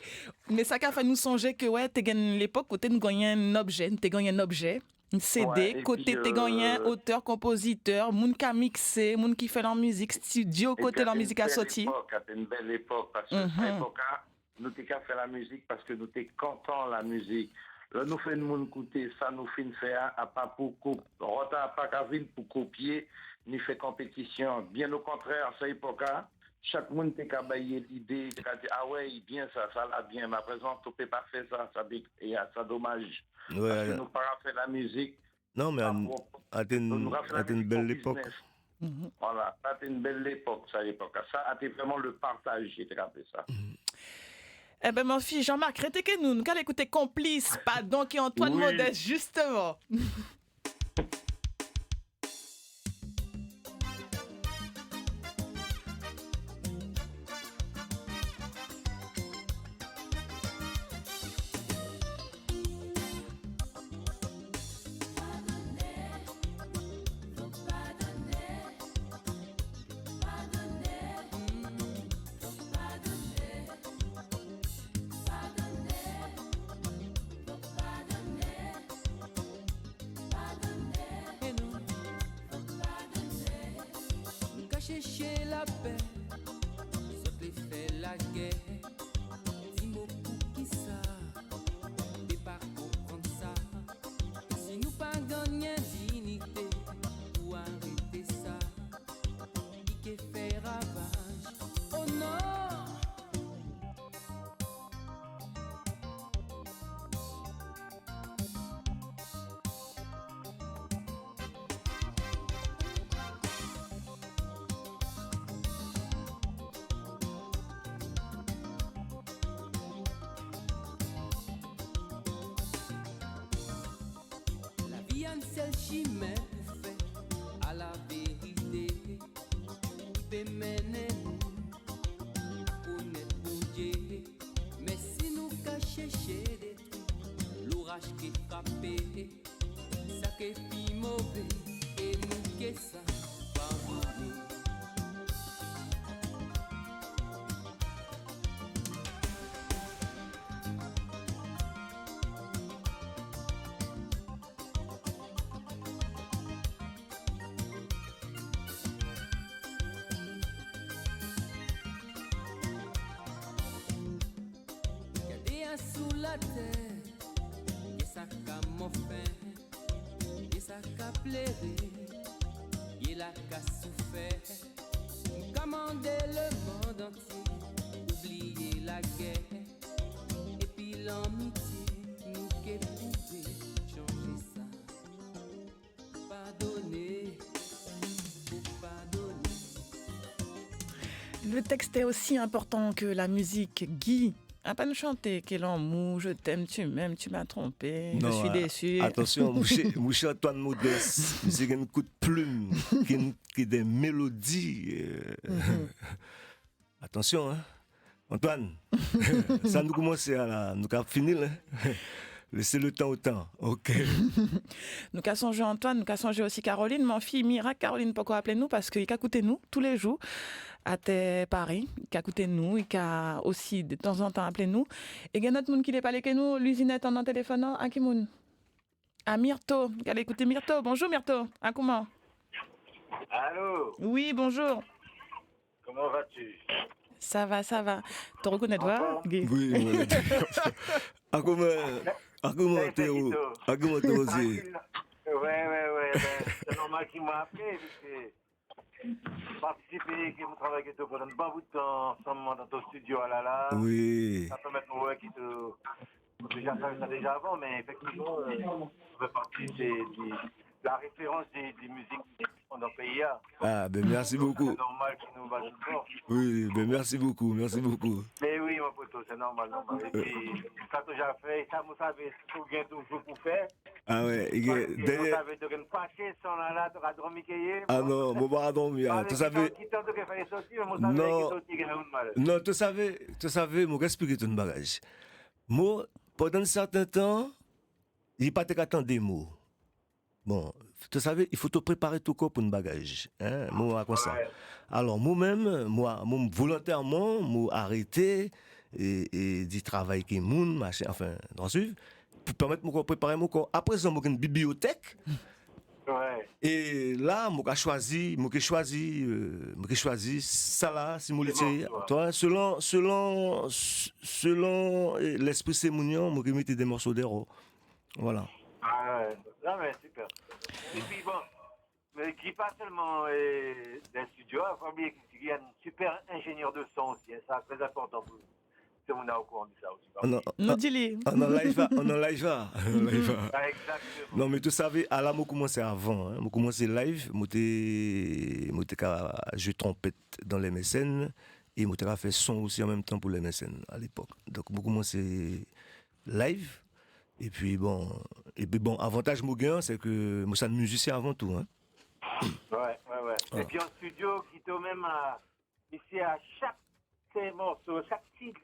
Mais ça a fait nous songer que ouais, t'es gagné l'époque où t'es gagné un objet, un CD, côté t'es gagné auteur, compositeur, moun qui a mixé, moun qui fait la musique, studio, côté la musique a sorti. C'était une belle époque, parce que à l'époque, nous t'es qu'à faire la musique parce que nous t'es content la musique. Là, nous faisons moun écouter, ça nous fait faire à pas pour copier, ni fait compétition. Bien au contraire, à cette époque, chaque monde t'es qu'à bailler l'idée, qu'à dire ah ouais, bien ça l'a bien, mais à présent, tu peux pas faire ça, ça dommage. Ouais, parce que nous pas fait la musique. Non, mais à une belle époque. Voilà, c'était une belle époque, ça, l'époque. Ça a été vraiment le partage, j'ai fait ça. Eh ben, mon fils Jean-Marc, rétez nous allons écouter Complice, pardon, qui est Antoine Modeste, justement. Chercher la paix, ça te fait la guerre. Dis-moi pour qui ça, t'es pas comprendre ça. Si nous pas gagner dignité, pour arrêter ça, qui fait ravage. Oh non! un seul chemin pour faire à la vérité. Qui peut mener nous à connaître mon Dieu. Mais si nous cachons des trucs, l'orage qui est frappé, ça qui est mauvais, et nous qui ça pardonner. Sous la terre, et ça qu'a mon fin, et ça qu'a pleuré, et la qu'a souffert. Commander le monde entier, oublier la guerre, et puis l'amitié, nous qui pouvons changer ça. Pardonner, pour pardonner. Le texte est aussi important que la musique. Guy, à pas nous chanter quel amour, je t'aime, tu m'aimes, tu m'as trompé, je suis déçu. Attention, Mouché Antoine Modeste, c'est un coup de plume, qui est des mélodies. Attention, hein. Antoine, ça nous commence à nous avons fini là. Laissez le temps au temps, ok. Nous avons songé Antoine, nous avons songé aussi Caroline, mon fille Mira. Caroline, pourquoi appeler nous? Parce qu'il a écouté nous tous les jours à Paris, il a écouté nous, il a aussi de temps en temps appelé nous. Et il y a notre monde qui n'est pas avec nous, l'usinette en téléphone, à qui moun? À Myrto, il a écouté Myrto. Bonjour Myrto, à comment? Allô? Oui, bonjour. Comment vas-tu? Ça va, ça va. Tu reconnais toi, Guy? Oui, oui. Comment t'es aussi? Ouais. C'est normal qu'il m'a appelé, parce que participer, que mon travail, que tu pendant pas beaucoup de temps, ensemble dans ton studio à la. Oui. Ça peut mettre mon work qui te. Déjà fait ça déjà avant, mais effectivement, ça fait partie de la référence des musiques dans le pays. Ah, ben merci beaucoup. C'est normal qu'il nous va tout fort. Oui, ben merci beaucoup. Mais oui, mon poteau, c'est normal. Et puis, ça que j'ai fait, ça, vous savez, c'est tout bien toujours pour faire. Ah ouais, vous savez, tu as une fâchée, sans là, tu as dormi. Ah non, moi, pas dormir. Tu savais. Non, tu savais, moi, expliquer ton bagage. Moi, pendant un certain temps, il n'y a pas de des mots. Bon, tu savais, il faut te préparer tout corps pour un bagage. Hein? Moi, comme ça. Alors, moi-même, volontairement, moi, arrêté et du travail qui est moun, machin, enfin, dans suivre, pour permettre de préparer mon corps. Après ça, moi, j'ai une bibliothèque. Ouais. Et là, moi, j'ai choisi ça là, si moi, toi, selon l'esprit sémounion, moi, j'ai mis des morceaux d'héros. Voilà. Ah ouais, non mais super. Et puis bon, mais qui pas seulement des studios, il faut oublier qu'il y a un super ingénieur de son aussi, hein, ça c'est très important pour nous. Tout le monde est au courant de ça aussi. On en live. Ah, exactement. Non mais tu savais, à la moi commencé avant, hein. Moi commencé live, moi je trompette dans les mécènes et moi fait son aussi en même temps pour les mécènes à l'époque. Donc moi commencé live. Et puis bon, avantage Mouguin, c'est que moi, c'est un musicien avant tout. Hein. Ouais. Ah. Et puis en studio, qui te même ici à chaque morceau, chaque petite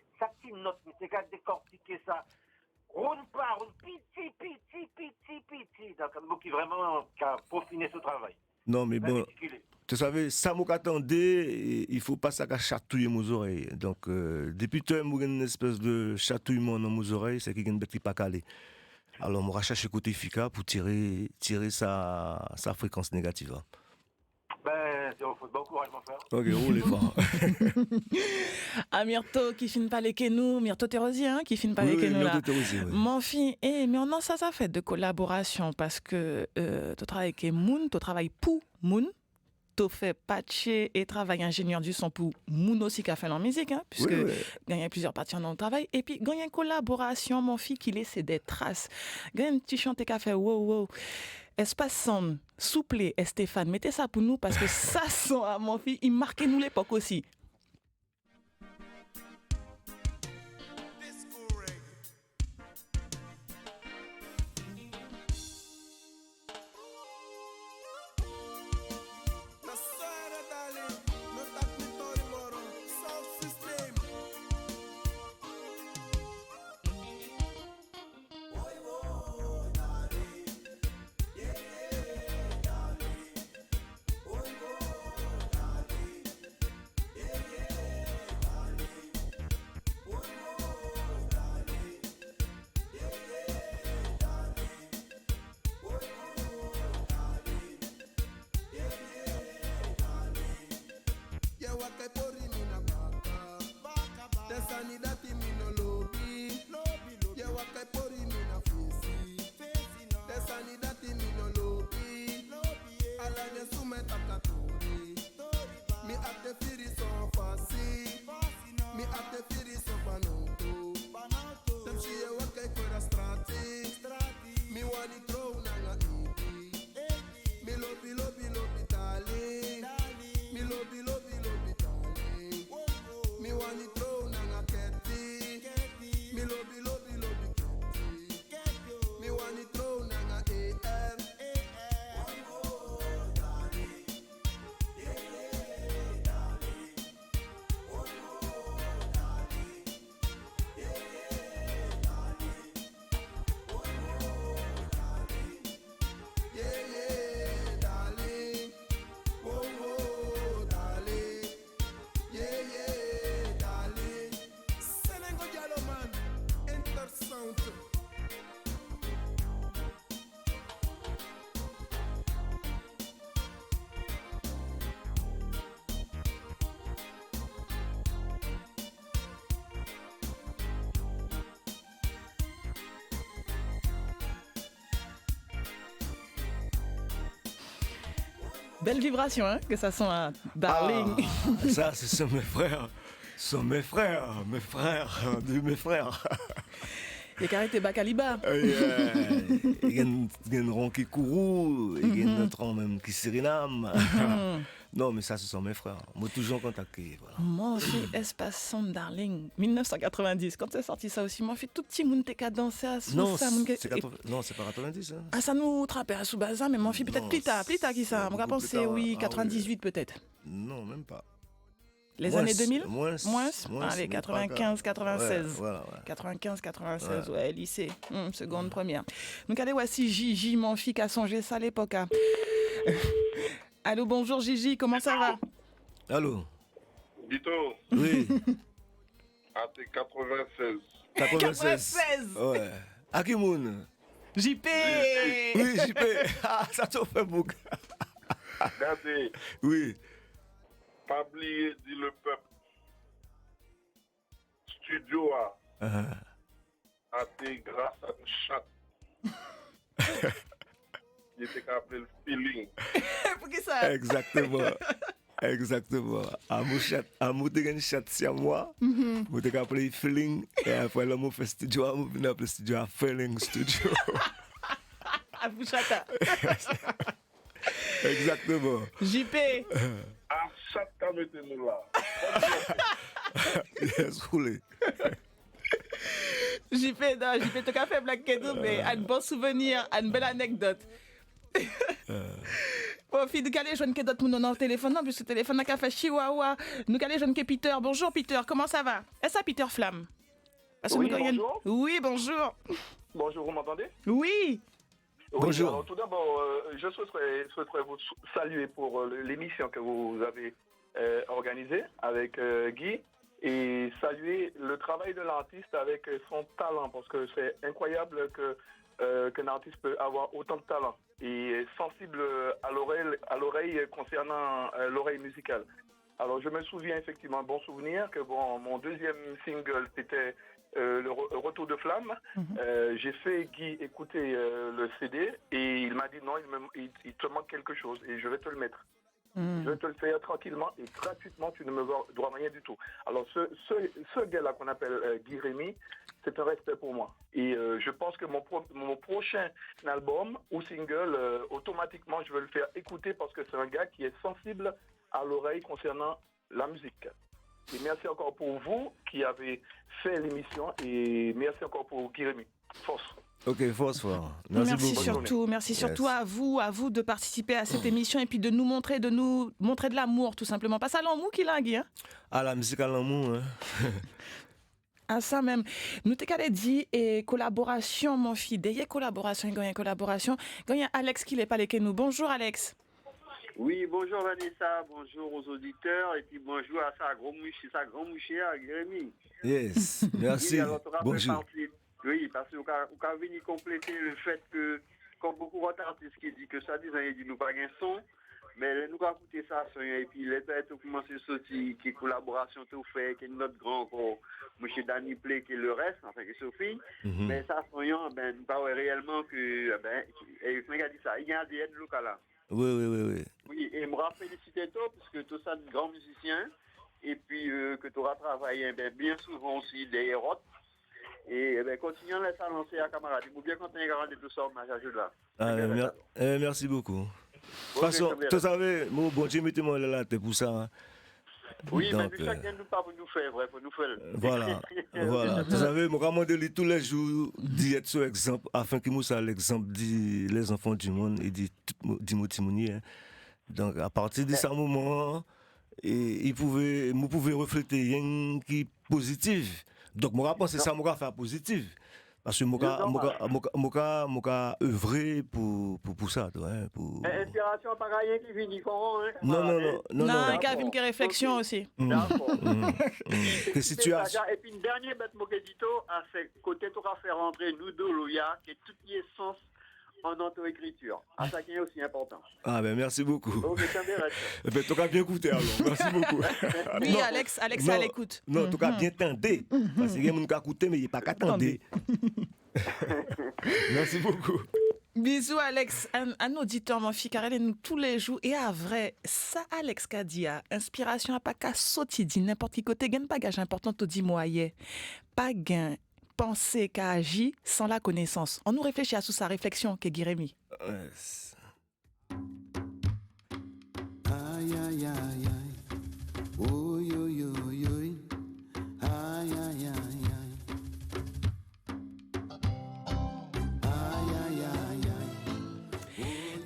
note, mais c'est qu'à décortiquer ça. Roule par roule, petit. Donc, un mot qui vraiment a peaufiné ce travail. Non, mais bon, tu savais, ça m'attendait, il faut pas ça qu'à chatouiller mes oreilles. Donc, depuis que j'ai une espèce de chatouillement dans mes oreilles, c'est qu'il y a une bête qui n'est pas calée. Alors, je vais chercher côté efficace pour tirer sa fréquence négative. Ben, c'est au foot. Bon courage, mon frère. Ok, roulez fort. À Myrto, qui finit pas les nous, Myrto Terrosi, hein, qui finit pas les nous là. Mon fils, mais on a ça fait de collaboration parce que tu travailles avec Moun, tu travailles pour Moun. Tu fais patcher et travail ingénieur du son pour Moun aussi qui a fait la musique, hein, puisque il y a plusieurs parties dans le travail. Et puis, il y a une collaboration, mon fils, qui laisse des traces. Il y a un petit chanté qui a fait wow. Espace Sound, souple, Stéphane, mettez ça pour nous parce que ça son à mon fils, il marquait nous l'époque aussi. Belle vibration, hein, que ça sent un darling. Ah, ça, ce sont mes frères. Ce sont mes frères. Les caractères Bacaliba. Il y a un rond qui courou, il y a un autre même qui Suriname. Non, mais ça, ce sont mes frères. Moi, toujours contacté. Voilà. Moi aussi, Espace Son Darling, 1990. Quand c'est sorti ça aussi, moi, fait tout petit monde qui a dansé à sous non, ça. Non, c'est pas 90. Hein. Ah, ça nous trappe à Soubaza, mais mon fils peut-être plus tard qui ça. On va penser, oui, 98 peut-être. Non, même pas. Les années 2000 Moins. Allez, 95, 96. Ouais, voilà. 95, 96, ouais, lycée, seconde, première. Donc, allez, voici Gigi, mon fils qui a songé ça à l'époque. Hein. Allô, bonjour Gigi, comment ça va? Allô? Dito. Oui. AT 96. 96. Ouais. Akimoun. JP. Oui, JP. Ah, ça te fait beaucoup. Regardez. Oui. Pas oublier, dit le peuple. Studio a été grâce à une chatte. Il était appelé le feeling. Pour qui ça? Exactement. À moi, j'ai une chatte sur moi. Je t'ai appelé feeling. Et après, là, je fais studio. Je viens appeler studio à feeling studio. À Bouchata. Exactement. JP. À chaque cas, mettez-nous là. Yes, roulé. JP, tu as fait blague cadeau, mais un bon souvenir, une belle anecdote. Bon, fille, nous allons jouer d'autres monde dans le téléphone, non, puisque le téléphone n'a qu'à faire chihuahua. Nous allons jouer Peter. Bonjour Peter, comment ça va? Est-ce ça Peter Flamme? Oui, bonjour. Oui, bonjour. Bonjour, vous m'entendez? Oui. Bonjour. Alors, tout d'abord, je souhaiterais vous saluer pour l'émission que vous avez organisée avec Guy et saluer le travail de l'artiste avec son talent parce que c'est incroyable qu'un artiste peut avoir autant de talent et sensible à l'oreille concernant l'oreille musicale. Alors je me souviens effectivement, un bon souvenir, que mon deuxième single c'était le Retour de Flamme. J'ai fait Guy écouter le CD et il m'a dit non, il te manque quelque chose et je vais te le mettre. Je vais te le faire tranquillement et gratuitement, tu ne me dois rien du tout. Alors ce gars-là qu'on appelle Guy Rémy, c'est un respect pour moi. Et je pense que mon prochain album ou single, automatiquement, je vais le faire écouter parce que c'est un gars qui est sensible à l'oreille concernant la musique. Et merci encore pour vous qui avez fait l'émission et merci encore pour Guy Rémy. Force. Ok, force. Merci surtout à vous de participer à cette émission et puis de nous montrer de l'amour tout simplement. Pas ça l'amour qu'il a, Guy. Hein? Ah, la musique à l'amour. Hein? Ah, ça même. Nous t'ai dit et collaboration, mon fils. Dès collaboration, il y a collaboration. Il y a Alex qui n'est pas avec nous. Bonjour, Alex. Oui, bonjour Vanessa, bonjour aux auditeurs et puis bonjour à sa grand mouchier à Grémy. Yes, merci. Oui, alors, bonjour. Oui, parce que vous avez venu compléter le fait que, comme beaucoup d'artistes qui disent que ça, ils disent nous pas un son, mais nous avons écouté ça, et puis les têtes ont commencé à sortir, qui collaboration tout fait, qui est notre grand, M. Danny Play, qui est le reste, enfin, qui est Sophie, mais ça, ben, nous parlons réellement que, ben, et quand il a dit ça, il y a un ADN local là. Oui. Oui, et me féliciter toi, parce que tu es un grand musicien, et puis que tu auras travaillé bien souvent aussi des héros. Et continuons à laisser lancer à camarade. Il faut bien continuer à garder tout ça, ma jage là. Merci beaucoup. De toute façon, tu savais, mon bon Dieu, mettez-moi là pour ça. Hein. Oui, donc, mais chacun nous pas pour nous faire, vrai, pour nous faire. Voilà. Vous savez, je recommande tous les jours d'être sur exemple, afin que nous soyons l'exemple des enfants du monde et du Motimouni. Hein. Donc, à partir de ce moment, vous pouvez refléter rien qui est positif. Donc, je pense que ça m'a fait positif. Parce que je œuvré pour ça. Hein, pour... Inspiration, pas rien qui finit con. Hein, non. Il y a une réflexion aussi. D'accord. Situation. Et puis, une dernière bête, Mokedito, à ce côté, tu vas faire rentrer nous deux, Louia, qui est tout qui est sens en auto-écriture. À ça qui est aussi important. Ah ben merci beaucoup. Donc, ben, tu as bien écouté alors. Merci beaucoup. Oui, non, Alex à l'écoute. Non, tu as bien tenté. Parce qu'il y a des gens qui ont écouté, mais il n'y a pas qu'à tenter. Merci beaucoup. Bisous Alex, un auditeur mon fille car elle est nous tous les jours et à vrai ça Alex qu'a dit inspiration à pas qu'à sauter dit n'importe qui côté gain bagage important tout dit moyen pas gain penser qu'à agir sans la connaissance. On nous réfléchit à sous sa réflexion que Guirémy. Aïe aïe aïe aïe, oh yo yo yo, aïe aïe aïe aïe.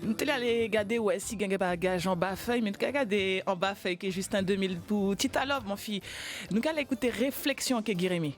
Nous t'allons aller regarder ouais si gagne bagage en bas feuille mais nous regarder en bas feuille qui est juste un 2000 pour Tita Love mon fille. Nous allons écouter réflexion que Guirémy.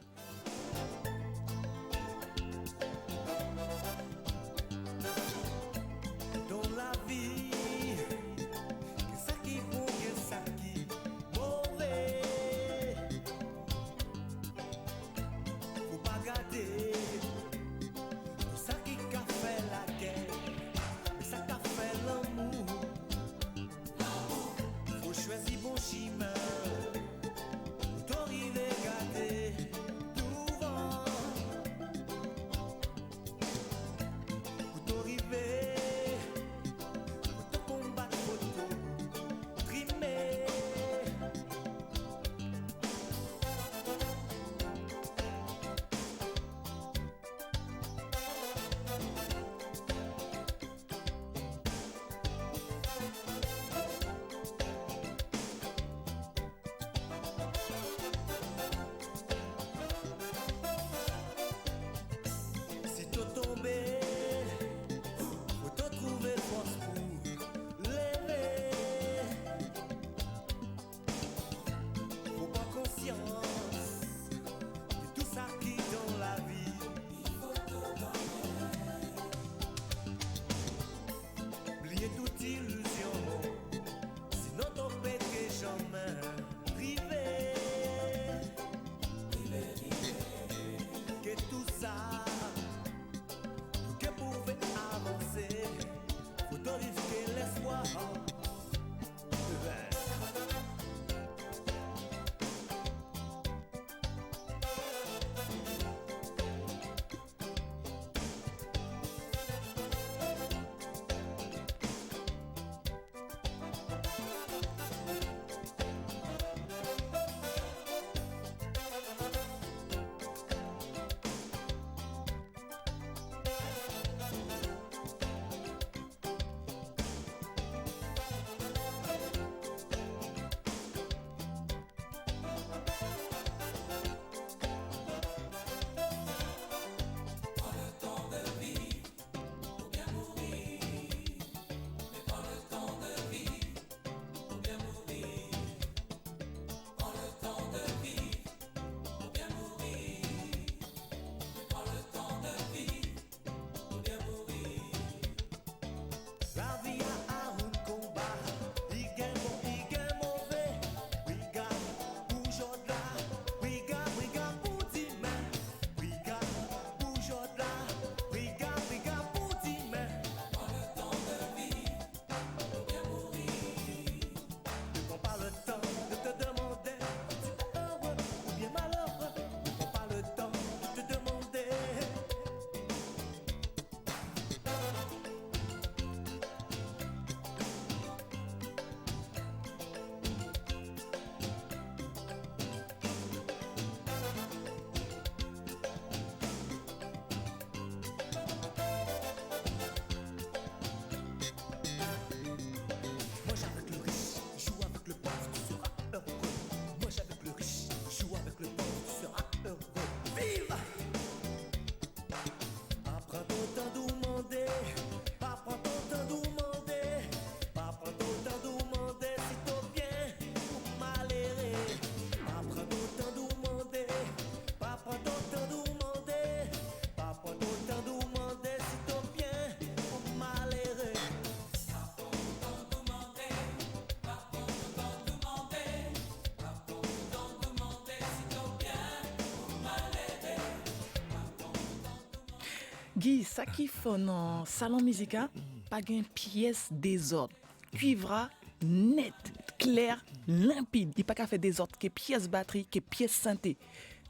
Guy, ça qui fait dans salon musical, pas une pièce désordre. Cuivra net, clair, limpide. Il n'y a pas qu'à faire désordre, que pièce batterie, que pièce synthé.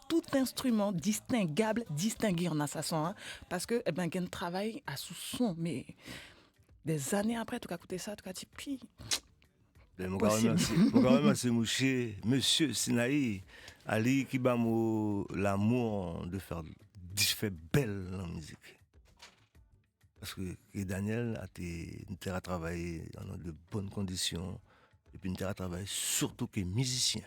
tout instrument distinguable, distingué en assassin, hein, parce que il y a un travail à sous-son, mais des années après, tu as écouté ça, tu as dit, puis... Je monsieur Sinaï, Ali qui bat l'amour de faire belle la musique. Parce que Daniel a travaillé dans de bonnes conditions, et puis il a travaillé surtout que musicien.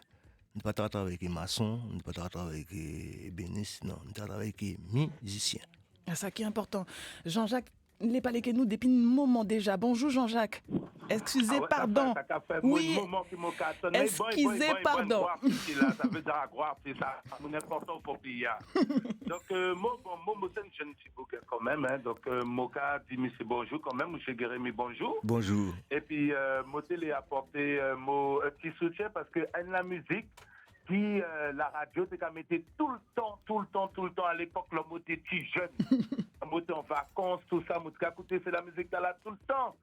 Il n'a pas travaillé que maçon, il n'a pas travaillé que ébéniste, non, il a travaillé que musicien. C'est ça qui est important. Jean-Jacques, il n'est pas là que nous depuis un moment déjà. Bonjour Jean-Jacques. Excusez, pardon. Oui, excusez, pardon. Ça veut dire croire, c'est ça. C'est important pour payer. Donc, moi, c'est une jeune fille quand même. Donc, Moka dit monsieur bonjour quand même. Monsieur Guérémy, bonjour. Bonjour. Et puis, Motel a apporté un petit soutien parce que la musique, puis la radio, c'est qu'à mettre tout le temps. À l'époque, l'homme était petit jeune. On était en vacances, tout ça, on écouté c'est la musique là tout le temps.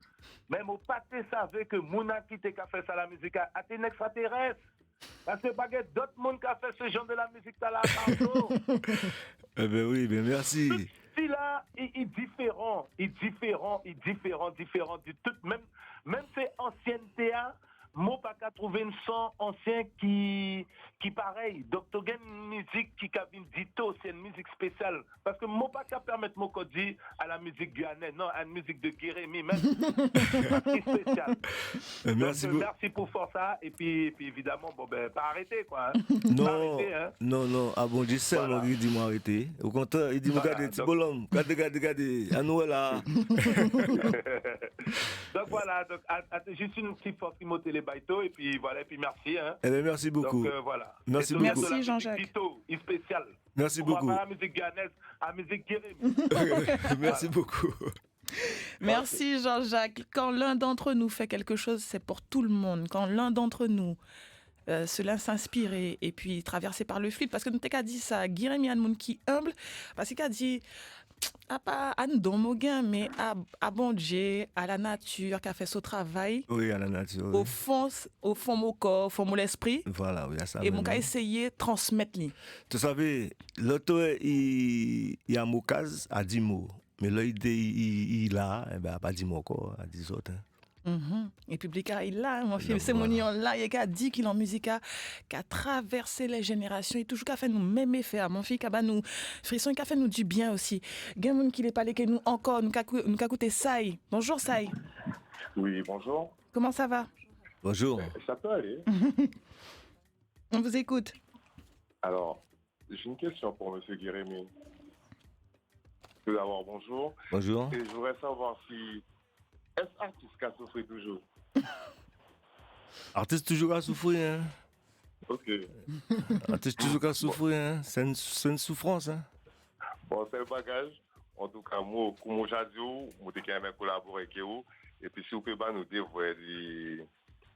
Mais mon pâté savait que Mouna qui t'a fait ça la musique à un extraterrestre. Parce que pas d'autres monde qui a fait ce genre de la musique là tantôt. Eh ben oui, ben merci. Si là, il est différent du tout, même ces anciennetés. Moi, pas qu'à trouver une son ancien qui pareil. Donc, tu as une musique qui a une dito, c'est une musique spéciale. Parce que moi, pas qu'à permettre mon codi à la musique guyanaise, non, à la musique de Guérémy, même. C'est spécial. Merci beaucoup. Merci pour faire ça. Et puis évidemment, bon, ben, pas arrêter, quoi. Hein. Non, pas arrêter, hein. Non. Ah bon, Dieu seul, voilà. Il dit moi arrêter. Au contraire, il dit, regardez, petit bonhomme, regardez, à nous là. Donc voilà, juste une petite force qui m'a télé. Et puis voilà, et puis merci. Hein. Eh bien, merci beaucoup. Donc voilà. Merci beaucoup. Merci Jean-Jacques. Tito, spécial. Merci beaucoup. La musique guyanaise, la musique Guérémy. Merci beaucoup. Merci Jean-Jacques. Quand l'un d'entre nous fait quelque chose, c'est pour tout le monde. Quand l'un d'entre nous cela s'inspire et puis traversé par le fluide, parce que nous t'ai qu'à dit ça, Guérémy Anmoun qui humble, parce qu'il a dit pas à nous dans gain, mais à bon Dieu, à la nature qui a fait son travail. Oui, à la nature. Oui. Au fond mon corps, au fond mon esprit. Voilà, oui, à ça. Et mon cas essayer de transmettre lui. Tu savais, l'autre il y a mon cas à 10 mots, mais là il a, eh ben pas 10 mots quoi, à 10 autres. Hein. Et public il a mon film c'est mon nion là il a dit qu'il en musique qui a traversé les générations et toujours qu'a fait nous même effet mon fils qui a nous frisson qui a fait nous du bien aussi gamin qui n'est pas que nous encore nous qu'a écouté Saï. Bonjour Saï. Oui, bonjour. Comment ça va? Bonjour. Ça peut aller. On vous écoute. Alors, j'ai une question pour monsieur Guérémy. Tout d'abord, bonjour. Bonjour. Et je voudrais savoir si est-ce artiste qui a souffert toujours? Artiste toujours à souffrir, hein? Ok. Artiste toujours à souffrir, hein? C'est une souffrance, hein? Bon, c'est le bagage. En tout cas, moi, comme j'ai dit, moi, je vais collaborer avec vous. Et puis, si vous pouvez nous dire, vous voyez, des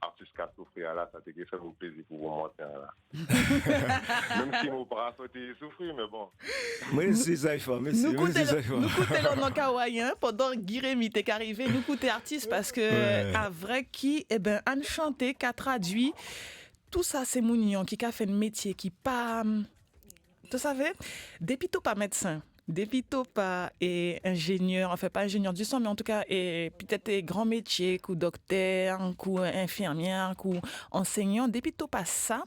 artistes qui a souffert là, ça te fait nous plaisir pour vous monter là. Même si mon bras a souffert, mais bon. Mais c'est ça, il faut. Nous coûtons dans le Kawaïen pendant Guérémy t'es arrivé, nous coûtons artiste parce que, à vrai qui, eh ben, un chanté, qui a traduit, tout ça, c'est Mounion qui a fait un métier qui pas. Tu savais, depuis tout pas médecin. Depuis tout pas ingénieur, enfin pas ingénieur du son, mais en tout cas peut-être grand métier, coup docteur, coup infirmière, coup enseignant. Depuis tout pas ça,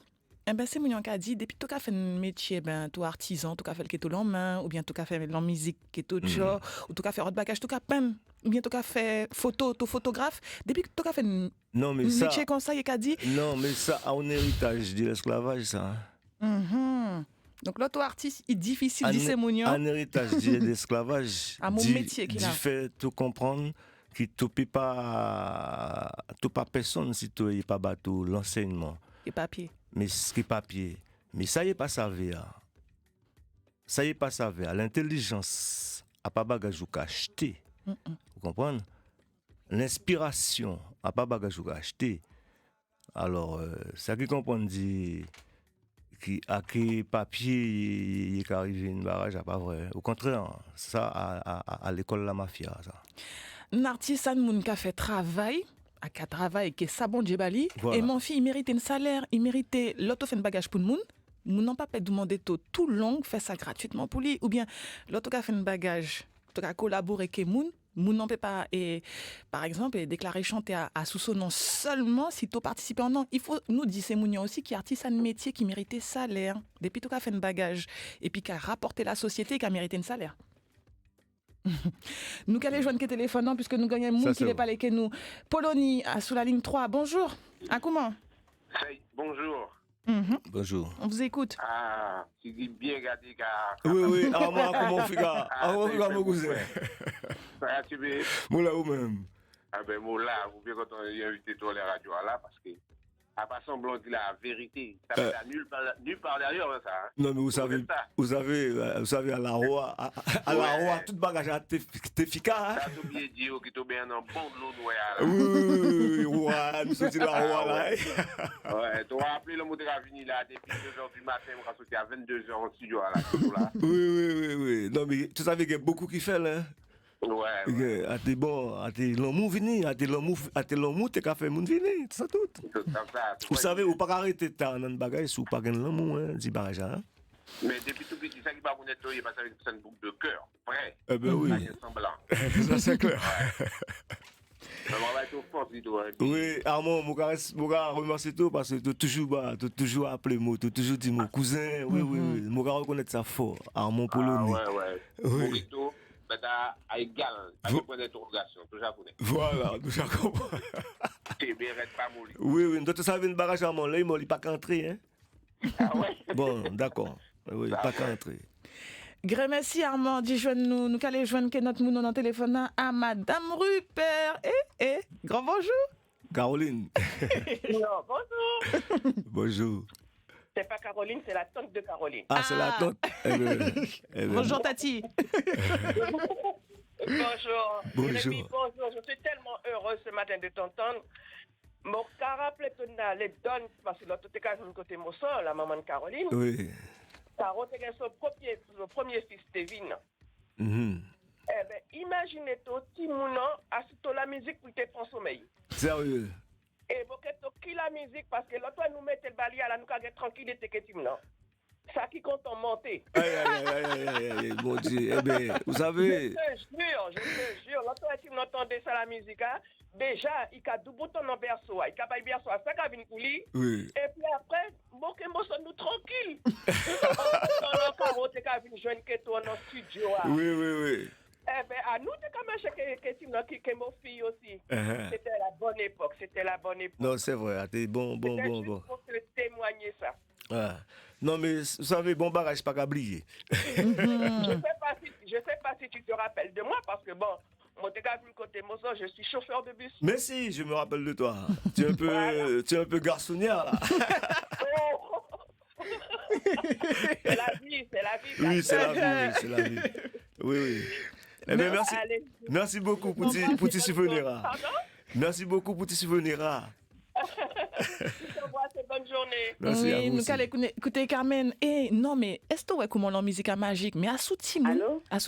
eh ben c'est mon qui a dit depuis tout qu'a fait un métier, ben tout artisan, tout qu'a fait le keto en main, ou bien tout qu'a fait la musique keto job, ou tout qu'a fait autre bagage, tout qu'a peint, ou bien tout qu'a fait photo, tout photographe. Depuis tout qu'a fait un métier comme ça, il a dit. Non, mais ça a un héritage de l'esclavage, ça. Donc l'auto-artiste est difficile, dit Sémounion. Un héritage de l'esclavage. À mon métier qu'il a. Fait tout comprendre que tu peux pas personne si tu n'as pas battu l'enseignement. Et papier. Mais ce qui est papier. Mais ça y est pas savé. Ça y est pas savé. L'intelligence a pas bagage ou acheter. Vous comprenez? L'inspiration a pas bagage ou acheter. Alors ça qui comprend dit à quel papier il est arrivé une barrage, pas vrai. Au contraire, ça à l'école de la mafia. Ça. Un artiste qui a fait travail, qui a travaillé, qui est Sabon Djebali, voilà. Et mon fils, il méritait un salaire, il méritait l'auto fait un bagage pour le monde. Mon pas demander tout long fait ça gratuitement pour lui ou bien l'autre qui a fait un bagage, tu as collaboré avec moun non peut pas et par exemple déclarer chanter à sous son nom seulement si tu participes en nom. Il faut nous dire c'est mounion aussi qui artiste un métier qui méritait salaire depuis tu as fait un bagage et puis qui a rapporté la société qui a mérité un salaire. Nous allons joindre que téléphone puisque nous gagnons un monde qui n'est pas les que nous. Polonie sous la ligne 3. Bonjour. À comment? Hey, bonjour. Bonjour. On vous écoute. Ah, tu dis bien gardé, gars. Oui, moi, comment on fait, gars? Mon cousin. Ça tu veux? Moi, là, vous-même. Ah ben, moi, là, vous bien quand on a invité toi les radios là, parce que, à pas semblant de la vérité, ça fait nulle part derrière, ça. Hein. Non, mais vous savez, à la roi, toute bagage à efficace. Hein? Ça, tu bien dit, qui te bien en bon de l'eau noire. Oui, nous sommes la roi, là. Ouais, tu vas appeler le mot de la vini, là, depuis 2h du matin, on va sortir à 22h en studio, là. Oui. Non, mais tu savais qu'il y a beaucoup qui fait, là. Ouais. À tes bons, à tes l'amour vini, à tes l'amour, t'es qu'à faire mon vini, c'est ça tout. Vous savez, vous pas arrêter de faire un bagage si vous pas gagner l'amour, hein, dit barrage, hein. Mais depuis tout petit, ça qui va vous nettoyer, parce que c'est une boucle de cœur, vrai. Eh ben oui. Ça c'est clair. Oui, Armand, je remercie tout parce que tu toujours appelé moi, tu toujours dit mon cousin, oui, je reconnaître ça fort, Armand Polony. Oui. Mais à égal, avec point d'interrogation, tout japonais. Voilà, tout japonais. Tu bien, reste pas molli. Oui, donc tu savais une barrage à mon là, il m'a pas qu'entrer, hein. Ah ouais? Bon, d'accord. Oui, pas qu'entrer. Grand merci Armand, nous allons joindre que notre moun en téléphone à Madame Rupert. Grand bonjour. Caroline. Non, bonjour. Bonjour. C'est pas Caroline, c'est la tante de Caroline. Ah, c'est la tante. Bonjour Tati. Bonjour. Bonjour. Jérémy, bonjour. Je suis tellement heureuse ce matin de t'entendre. Mon caraplet les donne parce que l'autre cas de côté mon soeur, la maman de Caroline. Oui. Caro était son premier fils Tevin. Eh bien, imaginez toi, Timounan, assiste la musique pour te prendre sommeil. Sérieux? Et vous qui la musique parce que l'autre nous mettez le balai à la nous tranquille tranquillité que Timounan. Ça qui compte en monter. Aïe, mon Dieu. Eh bien, vous savez. Je te jure, l'autre si vous entendez ça la musique, hein, déjà, il y a deux boutons dans le berceau. Il y a pas de berceau à 5 à venir couler. Oui. Et puis après, bon, que nous sommes tranquilles. Dans le carreau, tu as venir joindre que toi dans le studio. Oui. Eh bien, à nous, tu as quand même que mon fille aussi. C'était la bonne époque. Non, c'est vrai. C'était bon. Pour te témoigner ça. Ah. Non, mais vous savez, bon barrage, pas qu'à oublier. Je sais pas si tu te rappelles de moi, parce que bon, moi, tu as vu le côté Mozo, je suis chauffeur de bus. Mais si, je me rappelle de toi. Tu es un peu garçonnière, là. C'est la vie. Oui, c'est la vie. Oui. Eh bien, merci beaucoup pour tes souvenirs. Merci beaucoup pour tes souvenirs. Bonne journée. Merci à vous nous aussi. allons écouter Carmen. Non, mais est-ce que tu comment la musique est magique? Mais à Soutimoun, tu as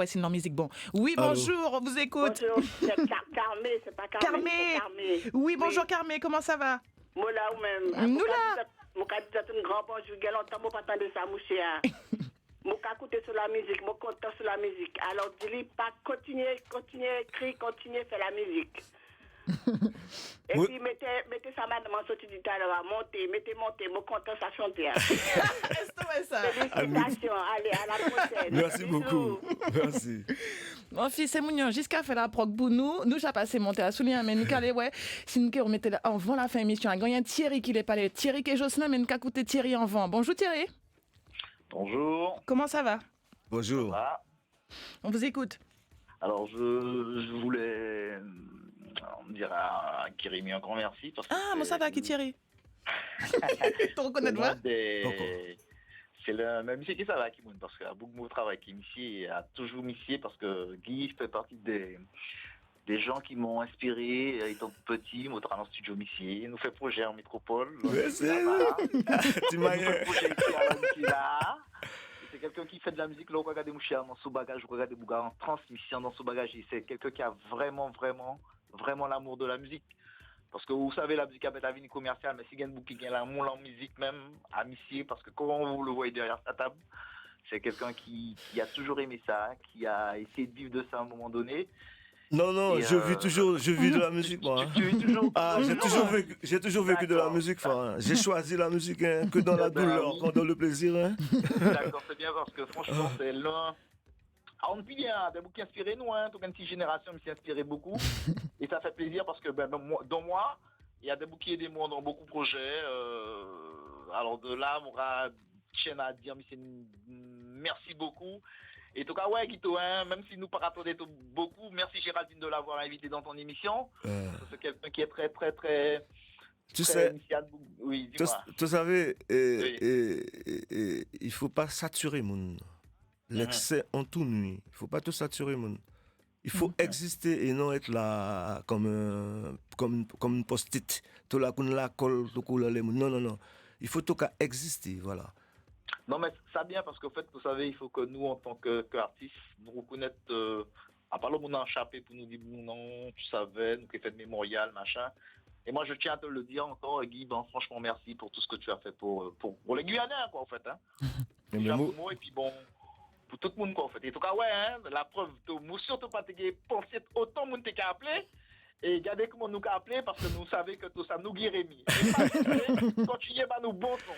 c'est la musique bon. Oui, bonjour, on vous écoute. Bonjour, c'est Carmé, c'est pas Carmé. Carmé. Oui, bonjour Carmé, comment ça va? Moi là ou même. Nous là. Mon cas dit un grand bonjour, il y a longtemps moi pas attendre ça mon cher. Mon cas écouter sur la musique, mon content sur la musique. Alors dis-lui pas continuer écrire, continuer faire la musique. Et puis mettez ça madame en sortie du talent à monter, monter, mon content ça chanter. Félicitations, allez à la prochaine. Merci beaucoup. Merci. Mon fils, c'est mignon. Jusqu'à faire la prog pour nous j'ai passé monter à souligner, mais nous allons, si nous remettons en vent la fin émission, il y a Thierry qui est pas là. Thierry qui est Jocelyn, mais nous allons écouter Thierry en vent. Bonjour Thierry. Bonjour. Comment ça va? Bonjour. On vous écoute. Alors, je voulais dire à Kérémy un grand merci. Parce que moi ça va, qui Thierry? Tu reconnais moi? C'est le même monsieur qui ça va, Kimoun, parce qu'il y a beaucoup de travail qui est a toujours initié, parce que Guy fait partie des gens qui m'ont inspiré étant petit, moi dans le studio Missier, nous fait projet en métropole. Tu m'as c'est quelqu'un qui fait de la musique, là, on regarde mon chien dans son bagage, on regarde Bouga en transmission dans son bagage. C'est quelqu'un qui a vraiment l'amour de la musique. Parce que vous savez, la musique a une commerciale, mais si il y a beaucoup qui a mon en musique même, à Missier, parce que comment vous le voyez derrière sa table, c'est quelqu'un qui a toujours aimé ça, qui a essayé de vivre de ça à un moment donné. Non, Et, je vis de la musique, moi. Tu vis toujours. J'ai toujours vécu de la musique, hein. J'ai choisi la musique hein, que dans la douleur, quand dans le plaisir. Hein. D'accord, c'est bien parce que franchement, c'est l'un. On ne peut bien, des bouquins inspirés, nous, hein, toute une petite génération s'y inspirait beaucoup. Et ça fait plaisir parce que dans moi, il y a des bouquins et des mots dans beaucoup de projets. Alors de là, on aura chaîne à dire, mais merci beaucoup. Et en tout cas, ouais, Guito, hein, même si nous pas raconté beaucoup, merci Géraldine de l'avoir invité dans ton émission. C'est quelqu'un qui est très, très, très. Tu sais, oui, tu savais, il faut pas saturer mon. L'excès en tout nuit. Il faut pas tout saturer mon. Il faut exister et non être là comme une post-it. Tout là qu'on la colle, tout coule les non, non, non. Il faut tout cas exister, voilà. Non, mais ça bien parce qu'en fait, vous savez, il faut que nous, en tant qu'artistes, nous reconnaître, à part le monde enchappé pour nous dire, non, tu savais, nous qui fait de mémorial, machin. Et moi, je tiens à te le dire encore, Guy, ben, franchement, merci pour tout ce que tu as fait pour les Guyanais, quoi, en fait. Hein. Et puis bon, pour tout le monde, quoi, en fait. Et en tout cas, ouais, hein, la preuve, nous surtout pas penser autant de monde qui a appelé. Et regardez comment nous a appelé parce que nous savons que tout ça nous guérit. Continuez à nous bon son.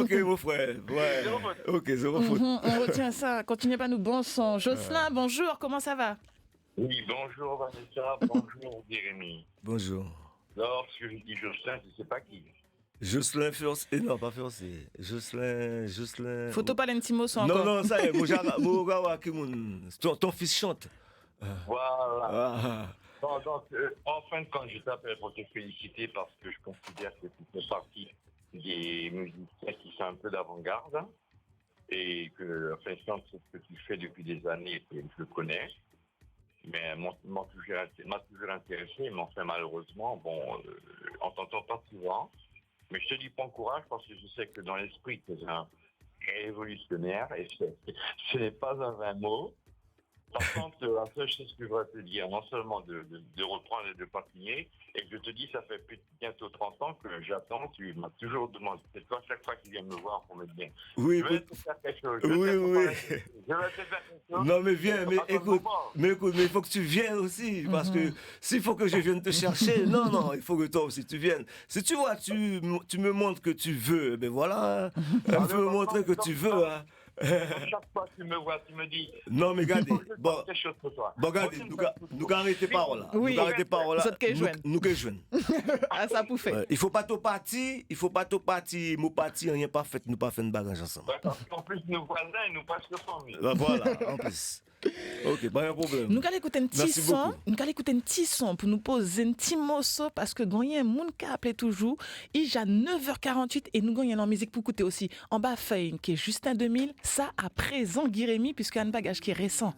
Ok, mon frère. Ouais. Ok, zéro faute. On retient ça. Continuez pas nous bon son. Jocelyn, bonjour, comment ça va? Oui, bonjour Vanessa, bonjour Jérémy. Bonjour. Lorsque je dis Jocelyn, je ne sais pas qui. Jocelyn Fiancé, non pas Fiancé. Jocelyn. Faut pas l'intimo sans encore. Non, ça y est, ton fils chante. Voilà. Donc, en fin de compte, je t'appelle pour te féliciter parce que je considère que tu fais partie des musiciens qui sont un peu d'avant-garde et que, en fin de compte, c'est ce que tu fais depuis des années, je le connais, mais m'a toujours intéressé, mais enfin, malheureusement, on t'entend pas souvent, mais je te dis bon courage parce que je sais que dans l'esprit, tu es un révolutionnaire et ce n'est pas un vain mot. Par contre, la seule chose que je voudrais te dire, non seulement de reprendre et de continuer, et que je te dis, ça fait bientôt 30 ans que j'attends, tu m'as toujours demandé, c'est toi chaque fois qu'il vient me voir pour me dire, oui, je vais te faire quelque chose, je vais te faire quelque chose. Non mais viens, mais écoute, mais il faut que tu viennes aussi, parce que s'il faut que je vienne te chercher, non, il faut que toi aussi tu viennes. Si tu vois, tu me montres que tu veux, ben voilà, il faut me montrer que tu veux, hein. Chaque fois que tu me vois, tu me dis. Non, mais regardez. Regardez, nous arrêtons paroles là. Oui, nous que joignent. Ah, ça pour faire. Il faut pas tout partir, mon parti, rien pas fait, nous pas fait une bagage ensemble. En plus, nos voisins, nous passent le famille. Voilà, en plus. Ok, pas un problème. Nous allons écouter un petit son pour nous poser un petit morceau parce que gagnez un monde qui a appelé toujours. Il y a 9h48 et nous gagnons en musique pour écouter aussi en bas feuille qui est Justin 2000. Ça à présent Guérémy puisqu'il y a un bagage qui est récent.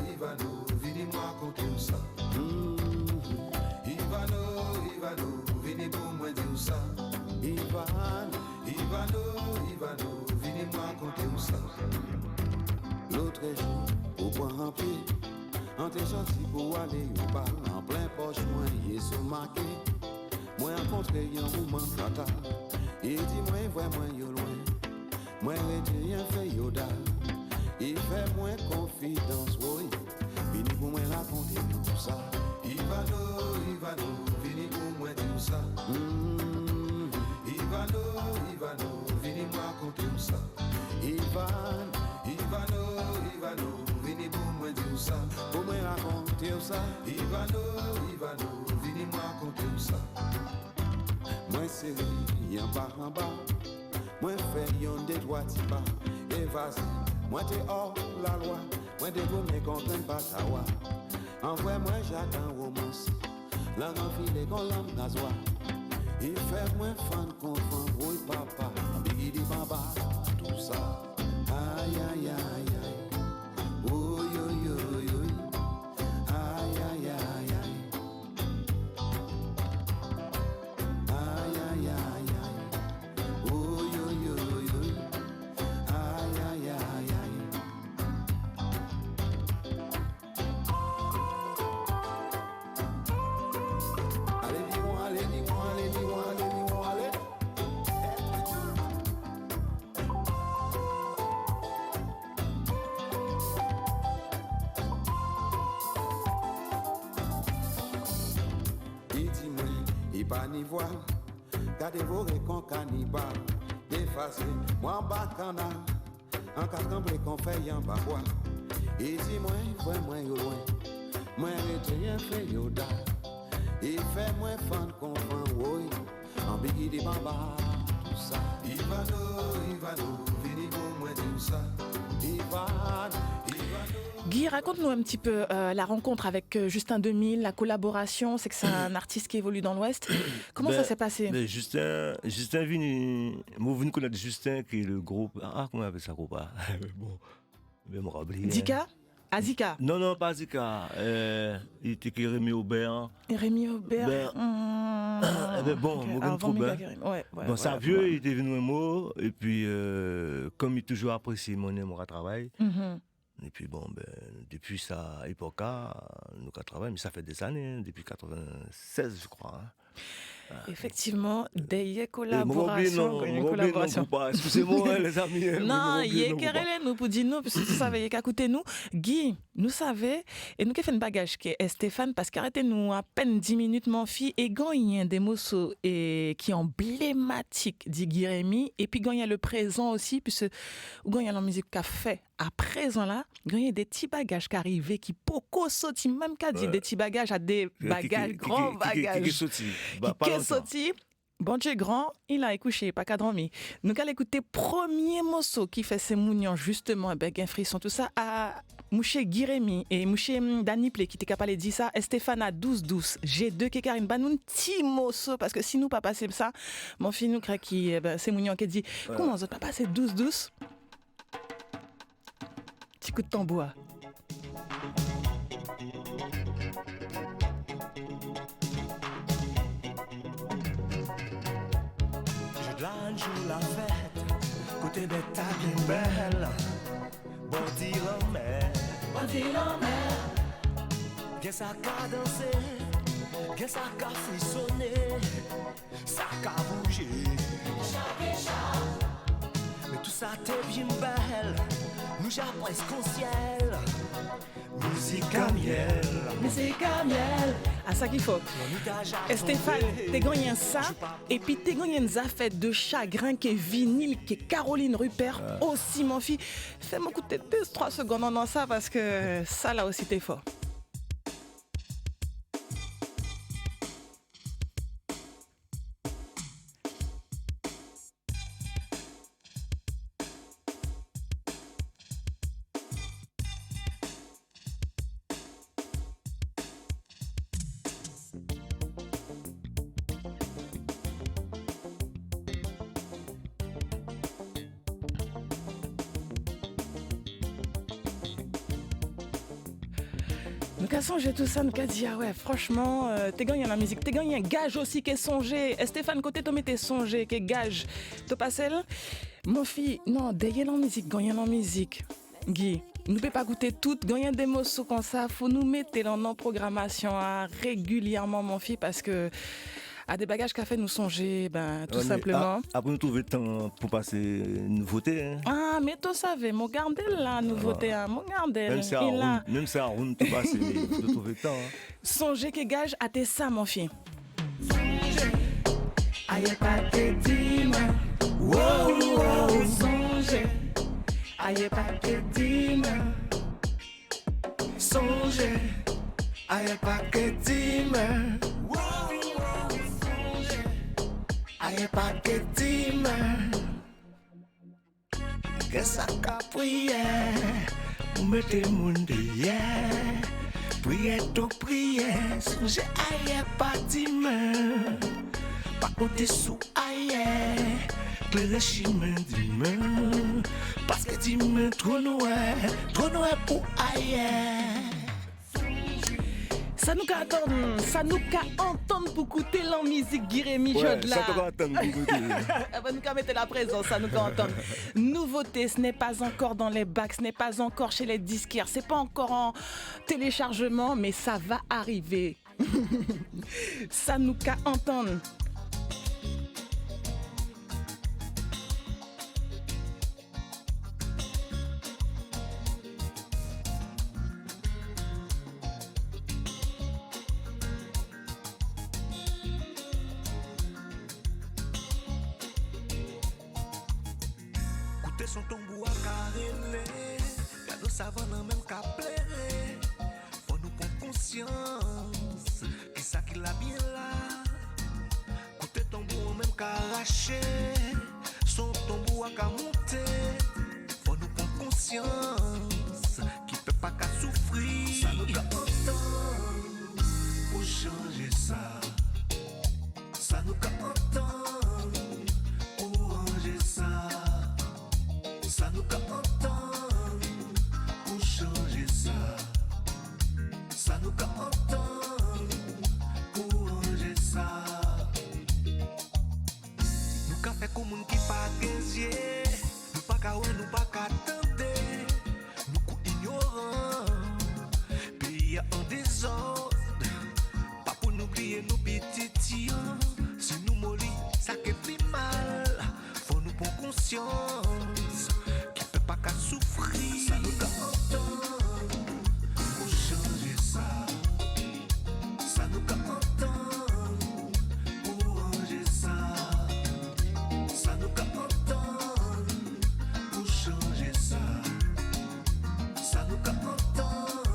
Ivano, vini moi conter ça. Ivano, vini pour moi dire ça. Ivano, vini moi conter ça. L'autre jour, au point rempli, on t'est sorti pour aller au bar, en plein poche, moi, y est sur marqué. Moi, rencontré un moment fatal, et dis-moi, vraiment, yo loin. Moi, rien fait, yoda. Il fait moins confidence, oui. Vini pour moi raconter tout ça. Ivano, vini pour moi dire ça. Ivano, vini moi raconter tout ça. Ivano, vini pour moi dire ça. Pour moi raconter ça. Ivano, vini moi raconter ça. Moi c'est rien en bas. Moi fais yon des droits tipa. Et vas-y. Moi t'es hors la loi, moi t'es tourné contre un batawa. Envoie-moi j'attends romance, la renfile qu'on l'homme nazoa. Il fait moins fan contre un gros papa, bigidi baba, tout ça. Aïe aïe pas ni voile. Qu'a dévoré qu'on cannibale, défacé, moi en bacana, en cas tremblé qu'on fait y'en bas quoi. Et si moi yo loin, moi retiens fait yo da. Et fait moins fan qu'on prend oui, en biggie des bamba, tout ça. Ivano, vini pour moi tout ça. Guy, raconte-nous un petit peu la rencontre avec Justin 2000, la collaboration. C'est que c'est un artiste qui évolue dans l'Ouest. Comment ça s'est passé? Justin vini, moi venu connaître Justin qui est le groupe. Ah, comment on appelle ça groupe? Bon, je vais me rappeler. Dika? Azika? Non, pas Azika. Il était qui Rémi Aubert. Rémi Aubert. Bon, bon, ça vieux, il était venu un mot. Et puis, comme il toujours apprécié mon travail. Et puis bon, depuis sa époque, nous avons travaillé, mais ça fait des années, depuis 96, je crois. Effectivement, des collaborations. Excusez-moi, les amis. Non, il y a qu'à nous pour dire nous, parce que vous savez, il y a qu'à écouter nous. Guy, nous savons, et nous qui fait un bagage qui est Stéphane, parce qu'arrêtez nous à peine 10 minutes, mon fils, et quand il y a des morceaux qui est emblématique, dit Guy Rémy, et puis quand il y a le présent aussi, puisque quand il y a la musique qu'a fait à présent là, il y a des petits bagages qui arrivent, qui beaucoup sautent, même qu'à dire des petits bagages à des bagages, grands bagages. Qui sautent. Sorti, bon Dieu grand, il a écouché, pas qu'à dormir. Nous allons écouter premier morceau qui fait ces mounions justement, un frisson, tout ça à Mouché Guy Rémy et Mouché Dani Plé qui était capable de dire ça. Et Stéphane à 12-12. G2 qui carine un petit morceau parce que si nous pas passer ça, mon fils nous crée qui c'est mounion qui dit comment on pas passer 12-12. Petit coup de tambour. Joue la fête, côté des tables belles, bandi la mer, bien ça qu'a dansé, bien ça qu'a frissonné, ça qu'a bougé, mais tout ça t'est bien belle, nous j'ai presque au ciel, musique à miel, à ça qu'il faut. Et Stéphane, t'es gagné ça, et puis t'es gagné une affaire de chagrin qui est vinyle, qui est Caroline Rupert, aussi mon fils. Fais-moi écouter 2-3 secondes dans ça, parce que ça là aussi t'es fort. Nous avons songé tout ça, nous avons dit, ah ouais, franchement, t'es gagné la musique, t'es gagné un gage aussi qui est songé. Et Stéphane, côté toi, t'es songé, qui est gage. Tu passes mon fils, non, gagner la musique, gagner la musique. Guy, nous ne pouvons pas goûter tout, gagner des morceaux comme ça, faut nous mettre dans nos programmations régulièrement, mon fils, parce que à des bagages qu'a fait nous songer, tout simplement. Après nous trouver le temps pour passer une nouveauté. Hein. Ah, mais tu savais, mon gardel la nouveauté, mon gardel. Même ça, on peut passer, mais il faut trouver le temps. Hein. Songer que gage à tes ça, mon fils. Songer, aïe pas tes dimanches. Wow, songer, aïe pas tes dimanches. Songer, aïe pas tes dimanches. Aïe pas que dis-moi que ça qu'a prié pour mettre le monde derrière. Prière to prière, songe aïe pas dis-moi. Pas compter sous aïe, clairer chemin dis-moi. Parce que dis-moi trop noir pour aïe. Ça nous qu'a entendre pour écouter la musique Guy Rémy Jodla. Ça nous qu'a entendre pour écouter. Nous qu'a mettre la présence, ça nous qu'a entendre. Nouveauté, ce n'est pas encore dans les bacs, ce n'est pas encore chez les disquaires, c'est pas encore en téléchargement, mais ça va arriver. Ça nous qu'a entendre. Écoutez son tombeau à carrelé, cadeau savant dans même qu'à plairer. Faut nous prendre conscience, qui ça qui l'a bien là. Écoutez tombeau même qu'à arracher, son tombeau à qu'à monter. Faut nous prendre conscience, qui peut pas qu'à souffrir. Ça nous qu'à entendre, pour changer ça. Ça nous qu'à entendre, pour ranger ça. Ça nous qu'à entendre, pour changer ça. Ça nous qu'à entendre, pour ranger ça. Nous qu'à faire comme un qui pas gazier. Nous pas qu'à ouais, nous pas qu'à tenter. Nous coups ignorants, pays en désordre. Pas pour nous oublier nos petits tiens. Si nous mollis, ça qui fait mal. Faut nous prendre conscience, qui peut pas qu'à souffrir. Ça nous qu'à entendre, pour changer ça. Ça nous qu'à entendre, pour ranger ça. Ça nous qu'à entendre, pour changer ça. Ça nous qu'à entendre,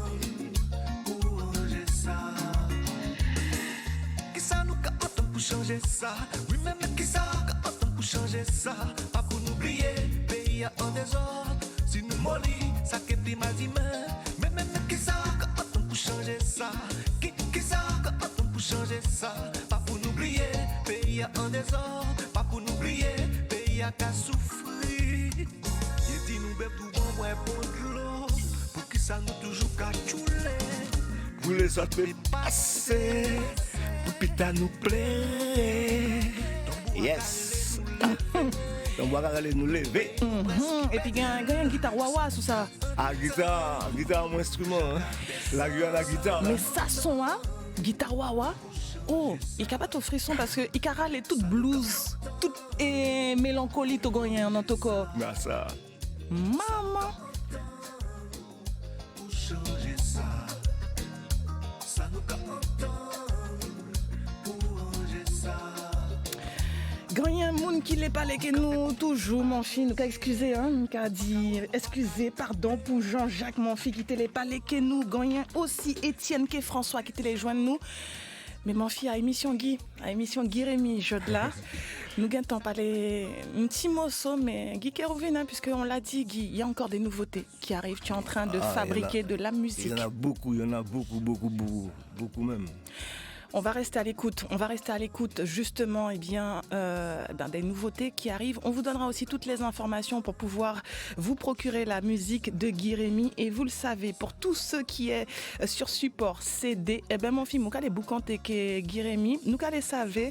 pour ranger ça. Qui ça nous qu'à entendre pour changer ça? Oui, même qui ça qu'à entendre pour changer ça? Pas pour nous oublier, pays en désordre. Si nous mollis, ça qui est mal dit, mais même qui ça qu'à entendre pour changer ça? Qui ça qu'à entendre pour changer ça? Pas pour nous oublier, pays en désordre. Pas pour nous oublier, pays à qu'à souffrir. Il dit nous bébé tout bon, ouais, bon de l'eau. Pour qui ça nous toujours qu'à chouler. Pour les autres passer, pour pita nous plaire. Yes. Donc on va aller nous lever. Et puis il y a une guitare wawa sous ça. Ah, guitare mon instrument. La guitare. Mais ça son hein, guitare wawa. Oh, il n'y a pas de frisson parce que il est toute blues, toute mélancolie togoyen dans ton corps. Mais ça. Maman. Pour changer ça, ça nous qu'à entendre, pour ranger ça. Grand monde qui n'est pas les que nous toujours mon fils nous qu'a excusé hein nous qu'a dit excusez pardon pour Jean-Jacques mon fils qui t'est pas les que nous gagnant aussi Étienne que François qui t'est joindre nous. Mais mon fils à émission Guy Rémy Jodla, nous gagnons parler un petit morceau, mais Guy qui revient, hein, puisqu'on l'a dit, Guy, il y a encore des nouveautés qui arrivent. Tu es en train de fabriquer de la musique. Il y en a beaucoup même. On va rester à l'écoute justement des nouveautés qui arrivent. On vous donnera aussi toutes les informations pour pouvoir vous procurer la musique de Guy Rémy. Et vous le savez, pour tous ceux qui est sur support CD, mon film, nous allons boucanter que Guy Rémy, nous allons savoir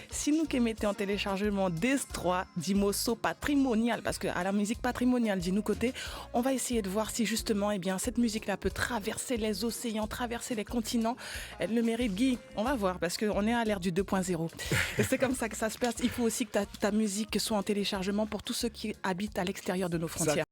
si nous mettons en téléchargement des 3 d'Imoso patrimonial, parce que à la musique patrimoniale dit nous côté, on va essayer de voir si justement cette musique-là peut traverser les océans, traverser les continents. Elle le mérite, Guy. On va voir parce qu'on est à l'ère du 2.0 et c'est comme ça que ça se passe. Il faut aussi que ta musique soit en téléchargement pour tous ceux qui habitent à l'extérieur de nos frontières.